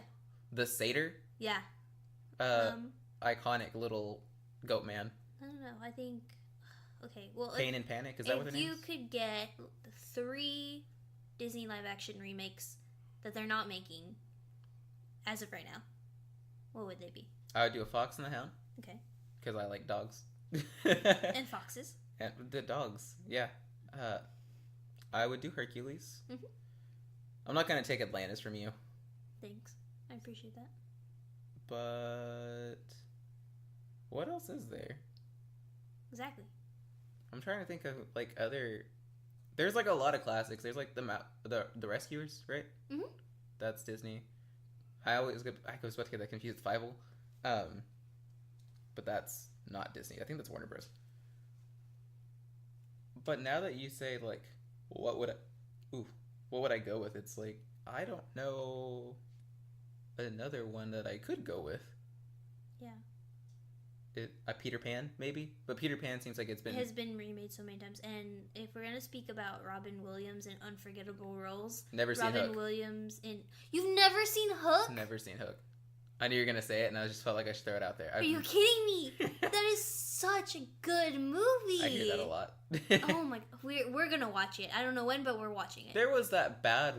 the satyr. Yeah. Iconic little goat man. I don't know. I think. Okay. Well, Pain and Panic. Is that what her name is? If you could get 3 Disney live action remakes that they're not making as of right now, what would they be? I would do a Fox and the Hound. Okay. Because I like dogs. And foxes. And the dogs, yeah. I would do Hercules. Mm-hmm. I'm not gonna take Atlantis from you. Thanks. I appreciate that. But what else is there? Exactly. I'm trying to think of, like, other. There's, like, a lot of classics. There's, like, the Rescuers, right? Mm-hmm. That's Disney. I was about to get that confused with Fievel. But that's not Disney. I think that's Warner Bros. But now that you say, like, what would I go with? It's like, I don't know another one that I could go with. Yeah. A Peter Pan, maybe? But Peter Pan seems like it has been remade so many times. And if we're going to speak about Robin Williams in unforgettable roles, never seen Robin Hook. Williams in... You've never seen Hook? Never seen Hook. I knew you were going to say it, and I just felt like I should throw it out there. Are you kidding me? That is such a good movie. I hear that a lot. Oh my... We're going to watch it. I don't know when, but we're watching it. There was that bad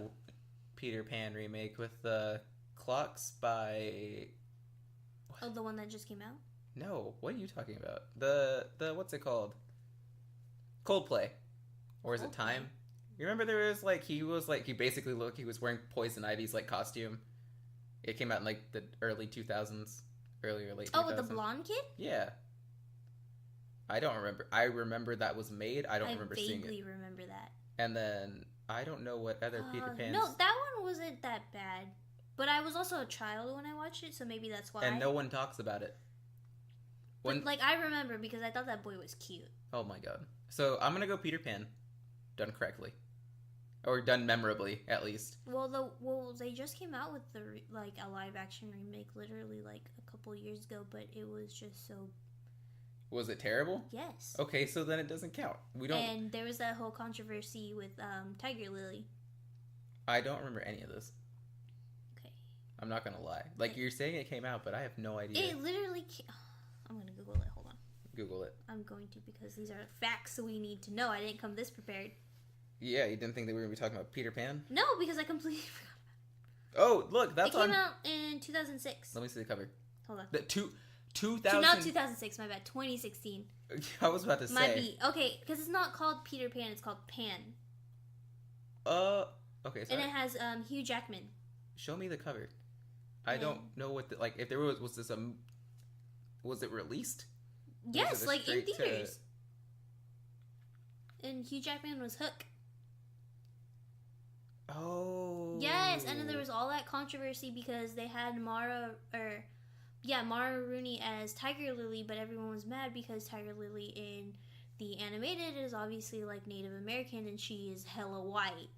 Peter Pan remake with the clocks by... What? Oh, the one that just came out? No, what are you talking about? The what's it called? Coldplay. Or is it Time? You remember there was, like, he was wearing Poison Ivy's, like, costume. It came out in, like, the early 2000s. Early or late 2000s. Oh, with the blonde kid? Yeah. I don't remember. I remember that was made. I don't remember seeing it. I vaguely remember that. And then, I don't know what other Peter Pans... No, that one wasn't that bad. But I was also a child when I watched it, so maybe that's why. And no one talks about it. But, like, I remember because I thought that boy was cute. Oh my god. So, I'm gonna go Peter Pan. Done correctly. Or done memorably, at least. Well, they just came out with a live action remake literally, like, a couple years ago, but it was just so... Was it terrible? Yes. Okay, so then it doesn't count. We don't... And there was that whole controversy with Tiger Lily. I don't remember any of this. Okay. I'm not gonna lie. Like, you're saying it came out, but I have no idea. It literally I'm gonna Google it. Hold on. Google it. I'm going to, because these are facts we need to know. I didn't come this prepared. Yeah, you didn't think that we were going to be talking about Peter Pan? No, because I completely forgot about it. Oh, look, that's on... It came out in 2006. Let me see the cover. Hold on. 2000... Not 2006, my bad. 2016. I was about to say. Might be. Okay, because it's not called Peter Pan, it's called Pan. Okay, sorry. And it has Hugh Jackman. Show me the cover. I don't know what like, if there was this, was it released? Yes, like in theaters. And Hugh Jackman was Hook. Oh. Yes, and then there was all that controversy because they had Mara Rooney as Tiger Lily, but everyone was mad because Tiger Lily in the animated is obviously like Native American and she is hella white.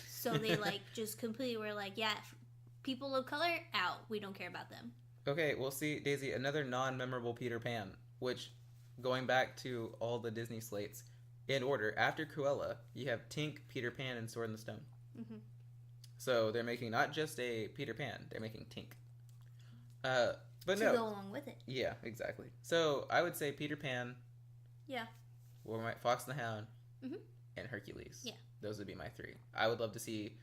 So they like just completely were like, yeah, people of color out. We don't care about them. Okay, well, see, Daisy, another non-memorable Peter Pan, which, going back to all the Disney slates, in order, after Cruella, you have Tink, Peter Pan, and Sword in the Stone. Mm-hmm. So they're making not just a Peter Pan, they're making Tink. But to no. go along with it. Yeah, exactly. So I would say Peter Pan. Yeah. Fox and the Hound. Mm-hmm. And Hercules. Yeah. Those would be my three. I would love to see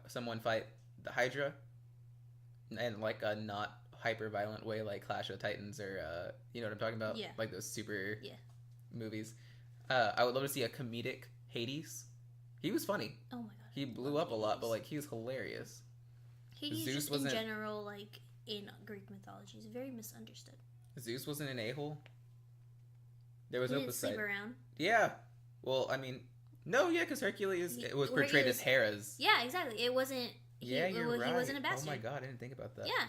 someone fight the Hydra in like a not hyper violent way, like Clash of the Titans or you know what I'm talking about? Yeah. Like those super movies. I would love to see a comedic Hades. He was funny. Oh my god. He blew up a lot, but like he was hilarious. Hades Zeus just in general, like in Greek mythology, is very misunderstood. Zeus wasn't an a-hole. There was he no didn't sleep around. Yeah. Well, I mean, no, yeah, because Hercules was portrayed as Hera's. Yeah, exactly. It wasn't. You're right. He wasn't a bastard. Oh my god, I didn't think about that. Yeah.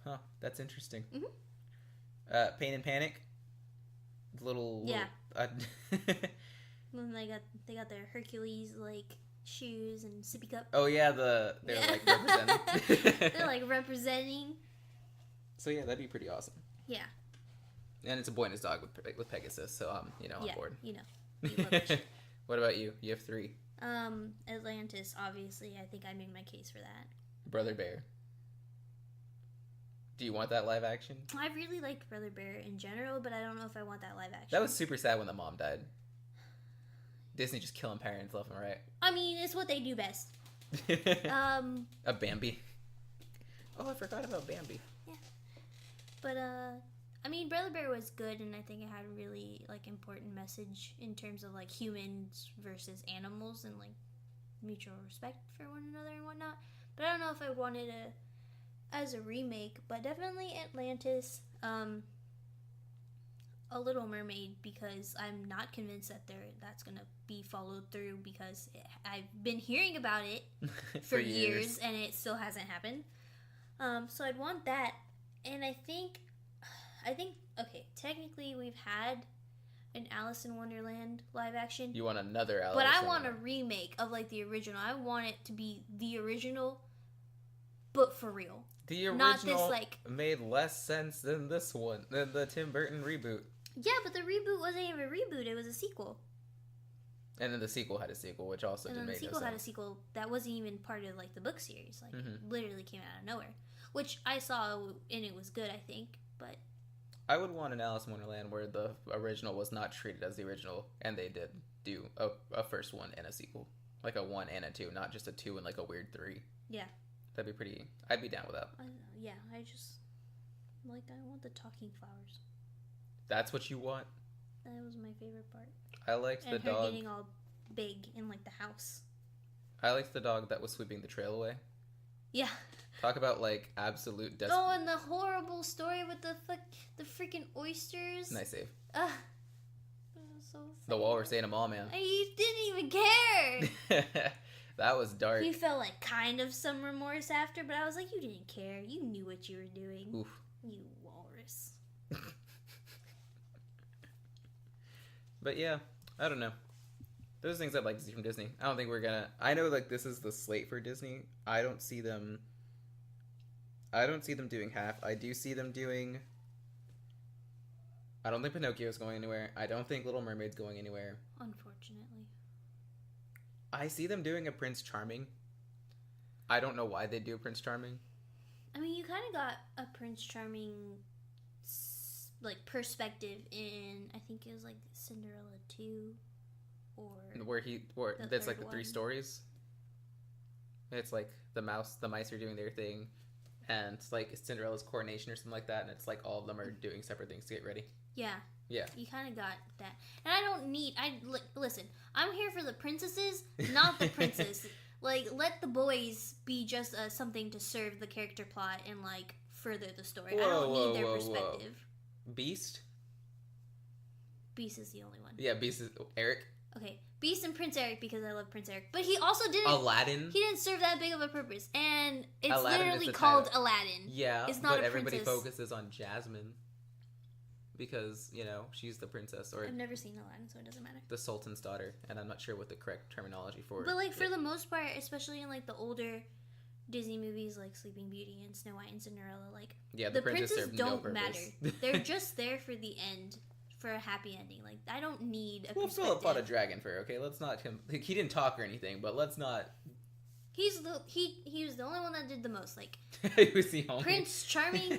Huh. That's interesting. Mm-hmm. Pain and Panic. Little. When they got their Hercules like shoes and sippy cup. Oh yeah, they're like representing. They're like representing. So yeah, that'd be pretty awesome. Yeah. And it's a boy and his dog with Pegasus, so I'm on board. You love that shit. What about you? You have three. Atlantis, obviously. I think I made my case for that. Brother Bear. Do you want that live action? I really liked Brother Bear in general, but I don't know if I want that live action. That was super sad when the mom died. Disney just killing parents left and right. I mean, it's what they do best. A Bambi. Oh, I forgot about Bambi. Yeah. But, I mean, Brother Bear was good, and I think it had a really, like, important message in terms of, like, humans versus animals and, like, mutual respect for one another and whatnot. But I don't know if I wanted it as a remake, but definitely Atlantis, A Little Mermaid, because I'm not convinced that that's going to be followed through because I've been hearing about it for years, and it still hasn't happened. So I'd want that, and I think, okay, technically we've had an Alice in Wonderland live action. You want another Alice? But I want a remake of, like, the original. I want it to be the original, but for real. The original not this, like, made less sense than this one, than the Tim Burton reboot. Yeah, but the reboot wasn't even a reboot. It was a sequel. And then the sequel had a sequel, which also didn't make no sense. And then the sequel had a sequel that wasn't even part of, like, the book series. Like, it literally came out of nowhere. Which I saw, and it was good, I think, but... I would want an Alice in Wonderland where the original was not treated as the original, and they did do a first one and a sequel. Like a 1 and a 2, not just a 2 and, like, a weird 3. Yeah. That'd be pretty... I'd be down with that. I just... Like, I want the talking flowers. That's what you want? That was my favorite part. I liked the dog... And her getting all big in, like, the house. I liked the dog that was sweeping the trail away. Yeah. Talk about, like, absolute desperate... Oh, and the horrible story with the freaking oysters. Nice save. Ugh. So sad. The walrus ate them all, man. He didn't even care. That was dark. He felt like kind of some remorse after, but I was like, you didn't care. You knew what you were doing. Oof. You walrus. But yeah, I don't know. Those are things I'd like to see from Disney. I don't think we're gonna... I know, like, this is the slate for Disney. I don't see them doing half. I do see them doing... I don't think Pinocchio's going anywhere. I don't think Little Mermaid's going anywhere. Unfortunately. I see them doing a Prince Charming. I don't know why they do a Prince Charming. I mean, you kind of got a Prince Charming, like, perspective in, I think it was, like, Cinderella 2, or that's, like, the 3 stories. It's, like, the mice are doing their thing, and it's, like, Cinderella's coronation or something like that, and it's, like, all of them are doing separate things to get ready. Yeah. Yeah. You kind of got that. And I don't need... listen, I'm here for the princesses, not the princess. Like, let the boys be just something to serve the character plot and, like, further the story. I don't need their perspective. Beast? Beast is the only one. Yeah, Beast is... Eric? Okay, Beast and Prince Eric because I love Prince Eric, but he also didn't. Aladdin. He didn't serve that big of a purpose, and it's Aladdin literally is the called title. Aladdin. Yeah, it's not but a everybody princess. focuses on Jasmine because she's the princess or I've never seen Aladdin, so it doesn't matter. the Sultan's daughter, and I'm not sure what the correct terminology for. But like for the most part, especially in like the older Disney movies like Sleeping Beauty and Snow White and Cinderella, like the princess princes served no don't purpose. matter. They're just there for the end, for a happy ending. Like I don't need a We'll perspective. Philip fought a dragon for her, okay? Let's not he didn't talk or anything, but let's not. He was the only one that did the most. Like He was the only Prince Charming.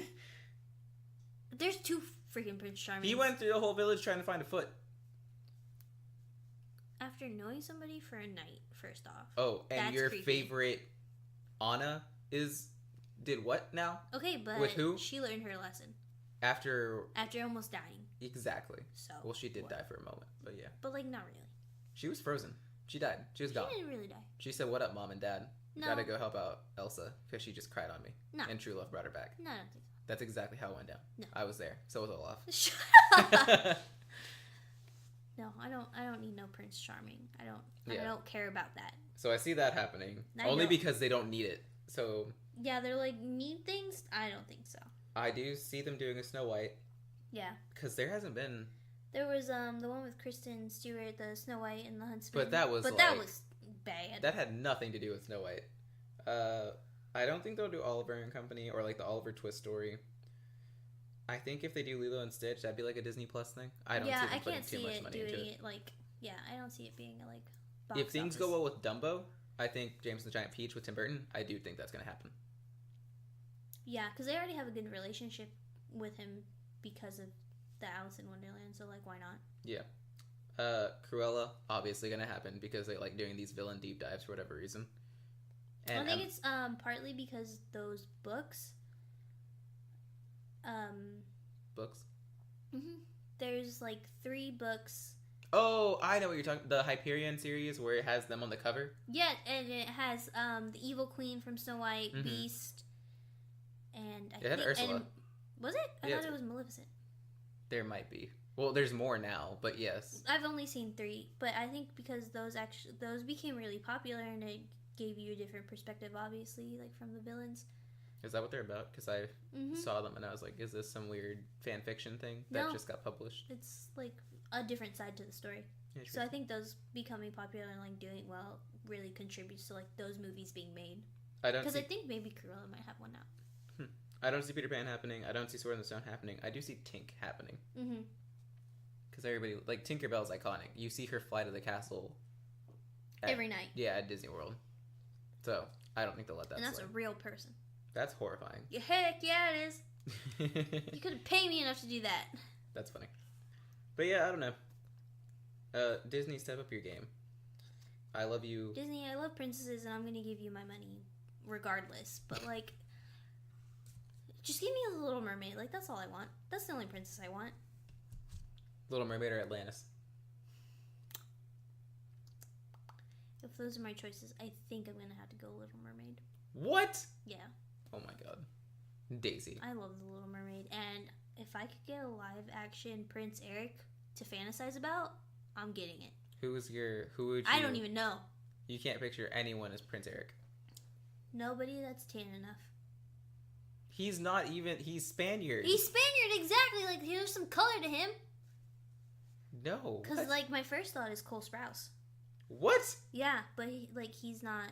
There's two freaking Prince Charming. He went through the whole village trying to find a foot. After knowing somebody for a night, first off. Oh, and That's your creepy. favorite Anna did what now? Okay, but With who? She learned her lesson After almost dying. exactly. So Well, she did what? die for a moment, but yeah. But like not really. She was frozen. She died. She was gone. She didn't really die. She said, "What up, Mom and Dad? No. Gotta go help out Elsa because she just cried on me." No. And true love brought her back. No, I don't think That's exactly how it went down. No. I was there. So was Olaf. so. Shut up. No, I don't need no Prince Charming. I don't care about that. So I see that happening I only know. because they don't need it. So Yeah, they're like need things. I don't think so. I do see them doing a Snow White Yeah, because there hasn't been. there was the one with Kristen Stewart, the Snow White and the Huntsman. But that was that was bad. That had nothing to do with Snow White. I don't think they'll do Oliver and Company or like the Oliver Twist story. I think if they do Lilo and Stitch, that'd be like a Disney Plus thing. I don't see them I putting can't too see much it money doing into it like. Yeah, I don't see it being a like. Box If things office. go well with Dumbo, I think James and the Giant Peach with Tim Burton, I do think that's going to happen. Yeah, because they already have a good relationship with him because of the Alice in Wonderland. So like, why not? Yeah. Cruella, obviously going to happen because they like doing these villain deep dives for whatever reason. And I think it's partly because those books. books. Mm-hmm. There's like 3 books. Oh, I know what you're talking. The Hyperion series where it has them on the cover. Yeah, and it has the evil queen from Snow White, Mhm. Beast, and It had Ursula. And, was it? I Yeah, thought it was Maleficent. There might be. Well, there's more now, but yes. I've only seen 3, but I think because those became really popular and it gave you a different perspective, obviously, like from the villains. Is that what they're about? Because I Mm-hmm. saw them and I was like, is this some weird fan fiction thing that No. just got published? It's like a different side to the story. So I think those becoming popular and like doing well really contributes to like those movies being made. I don't Because see, I think maybe Cruella might have one now. I don't see Peter Pan happening. I don't see Sword in the Stone happening. I do see Tink happening. Mm-hmm. Because everybody, like, Tinkerbell's iconic. You see her fly to the castle. Every night. Yeah, at Disney World. So, I don't think they'll let that And that's slide. a real person. That's horrifying. Yeah, heck yeah, it is. You couldn't pay me enough to do that. That's funny. But yeah, I don't know. Disney, step up your game. I love you. Disney, I love princesses and I'm going to give you my money regardless. But like, just give me a Little Mermaid. Like, that's all I want. That's the only princess I want. Little Mermaid or Atlantis? If those are my choices, I think I'm going to have to go Little Mermaid. What? Yeah. Oh my god. Daisy. I love The Little Mermaid. And if I could get a live action Prince Eric to fantasize about, I'm getting it. Who would you... I don't even know. You can't picture anyone as Prince Eric. Nobody that's tan enough. He's not even... He's Spaniard. He's Spaniard, exactly. Like, there's some color to him. No. Because, What? like, my first thought is Cole Sprouse. What? Yeah, but, he's not...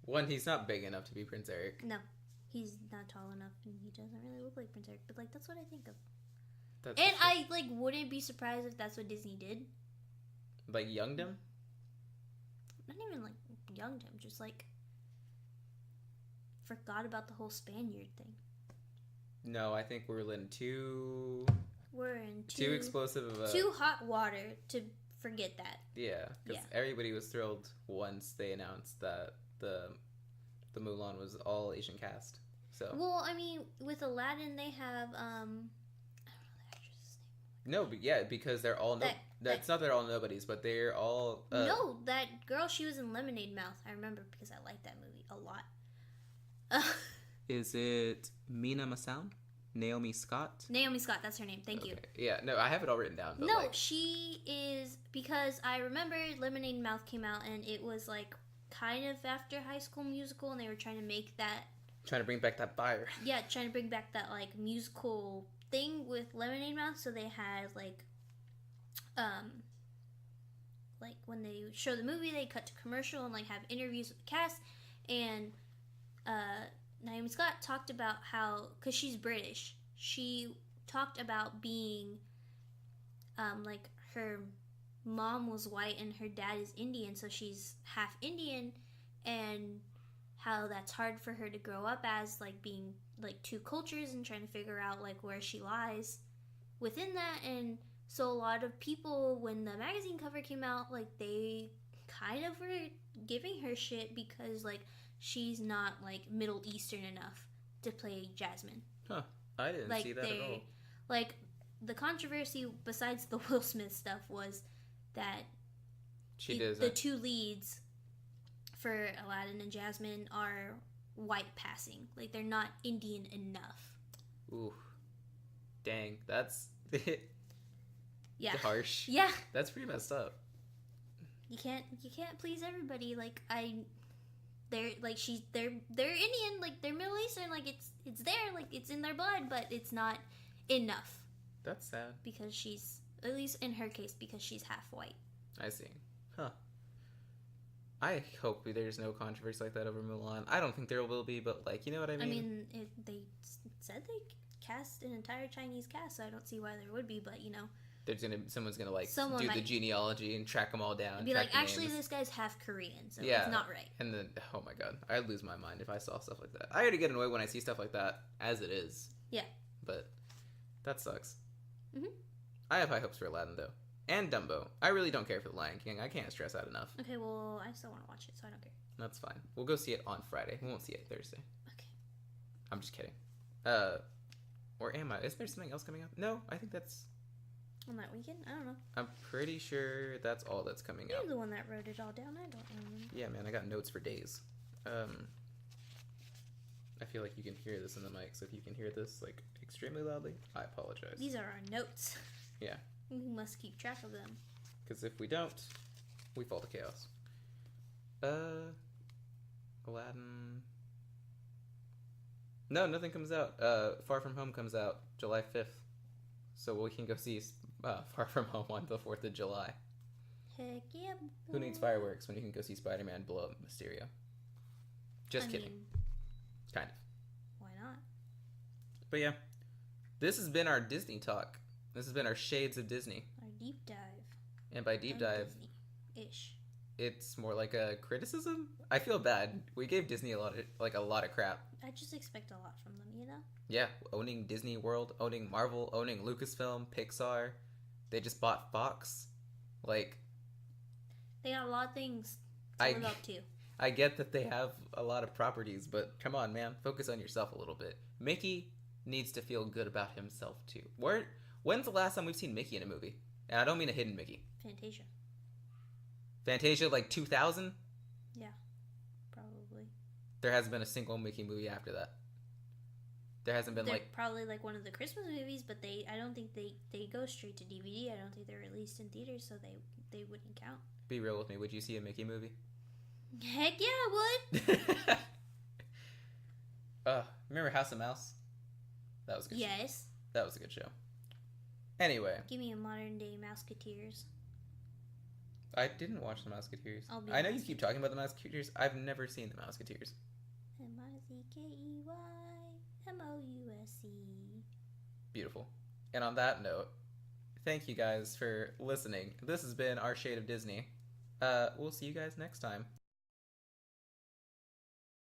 One, he's not big enough to be Prince Eric. No. He's not tall enough, and he doesn't really look like Prince Eric. But, like, that's what I think of. That's And for sure. I, like, wouldn't be surprised if that's what Disney did. Like, younged him? Not even, like, younged him. Just, like, forgot about the whole Spaniard thing. No, I think we're in too We're in too explosive of a... too hot water to forget that. Yeah, because everybody was thrilled once they announced that the Mulan was all Asian cast. So Well, I mean, with Aladdin, they have I don't know the actress's name. no, but yeah, because they're all that's not they're all nobodies, but they're all No, that girl, she was in Lemonade Mouth. I remember because I liked that movie a lot. Is it Mina Masound? Naomi Scott? Naomi Scott, that's her name. Thank you. Yeah, no, I have it all written down. But no, like... she is, because I remember Lemonade Mouth came out and it was like kind of after High School Musical, and they were trying to make that... Trying to bring back that buyer. Yeah, trying to bring back that like musical thing with Lemonade Mouth, so they had like when they show the movie, they cut to commercial and like have interviews with the cast, and Naomi Scott talked about how, because she's British, she talked about being like her mom was white and her dad is Indian, so she's half Indian, and how that's hard for her to grow up as like being like two cultures and trying to figure out like where she lies within that. And so a lot of people, when the magazine cover came out, like they kind of were giving her shit because like she's not like Middle Eastern enough to play Jasmine. Huh. I didn't like see that at all. Like the controversy besides the Will Smith stuff was that the two leads for Aladdin and Jasmine are white passing. Like they're not Indian enough. Ooh. Dang. That's yeah. harsh. Yeah. That's pretty messed up. You can't please everybody. Like they're Indian, like they're Middle Eastern, like it's there, like it's in their blood, but it's not enough. That's sad. Because she's, at least in her case, because she's half white. I see. Huh. I hope there's no controversy like that over Mulan. I don't think there will be, but like, you know what I mean? I mean, they said they cast an entire Chinese cast, so I don't see why there would be, but you know. Someone's gonna do the genealogy and track them all down. And be like, actually, this guy's half Korean, so it's not right. And then, oh my god, I'd lose my mind if I saw stuff like that. I already get annoyed when I see stuff like that, as it is. Yeah. But that sucks. Mm-hmm. I have high hopes for Aladdin, though. And Dumbo. I really don't care for The Lion King. I can't stress that enough. Okay, well, I still want to watch it, so I don't care. That's fine. We'll go see it on Friday. We won't see it Thursday. Okay. I'm just kidding. Or am I? Is there something else coming up? No, I think that's... On that weekend? I don't know. I'm pretty sure that's all that's coming up. You're the one that wrote it all down. I don't remember. Yeah, man, I got notes for days. I feel like you can hear this in the mic, so if you can hear this, like, extremely loudly, I apologize. These are our notes. Yeah. We must keep track of them. Because if we don't, we fall to chaos. Aladdin... No, nothing comes out. Far From Home comes out July 5th. So we can go see Far From Home on the 4th of July. Heck yeah. Boy. Who needs fireworks when you can go see Spider-Man blow up Mysterio? Just kidding. Kind of. Why not? But yeah, this has been our Disney talk. This has been our Shades of Disney. Our deep dive. And by deep dive, Disney-ish. It's more like a criticism. I feel bad. We gave Disney a lot of crap. I just expect a lot from them, you know? Yeah, owning Disney World, owning Marvel, owning Lucasfilm, Pixar. They just bought Fox. Like, they got a lot of things to live up to. I get that they have a lot of properties, but come on, man. Focus on yourself a little bit. Mickey needs to feel good about himself, too. When's the last time we've seen Mickey in a movie? And I don't mean a hidden Mickey. Fantasia, like 2000? Yeah, probably. There hasn't been a single Mickey movie after that. There hasn't been probably like one of the Christmas movies, but I don't think they go straight to DVD. I don't think they're released in theaters, so they wouldn't count. Be real with me. Would you see a Mickey movie? Heck yeah, I would. Remember House of Mouse? That was a good show. Yes. That was a good show. Anyway. Give me a modern day Mouseketeers. I didn't watch the Mouseketeers. I know you keep talking about the Mouseketeers. I've never seen the Mouseketeers. Mizkeymouse. Beautiful. And on that note, thank you guys for listening. This has been our Shade of Disney. We'll see you guys next time.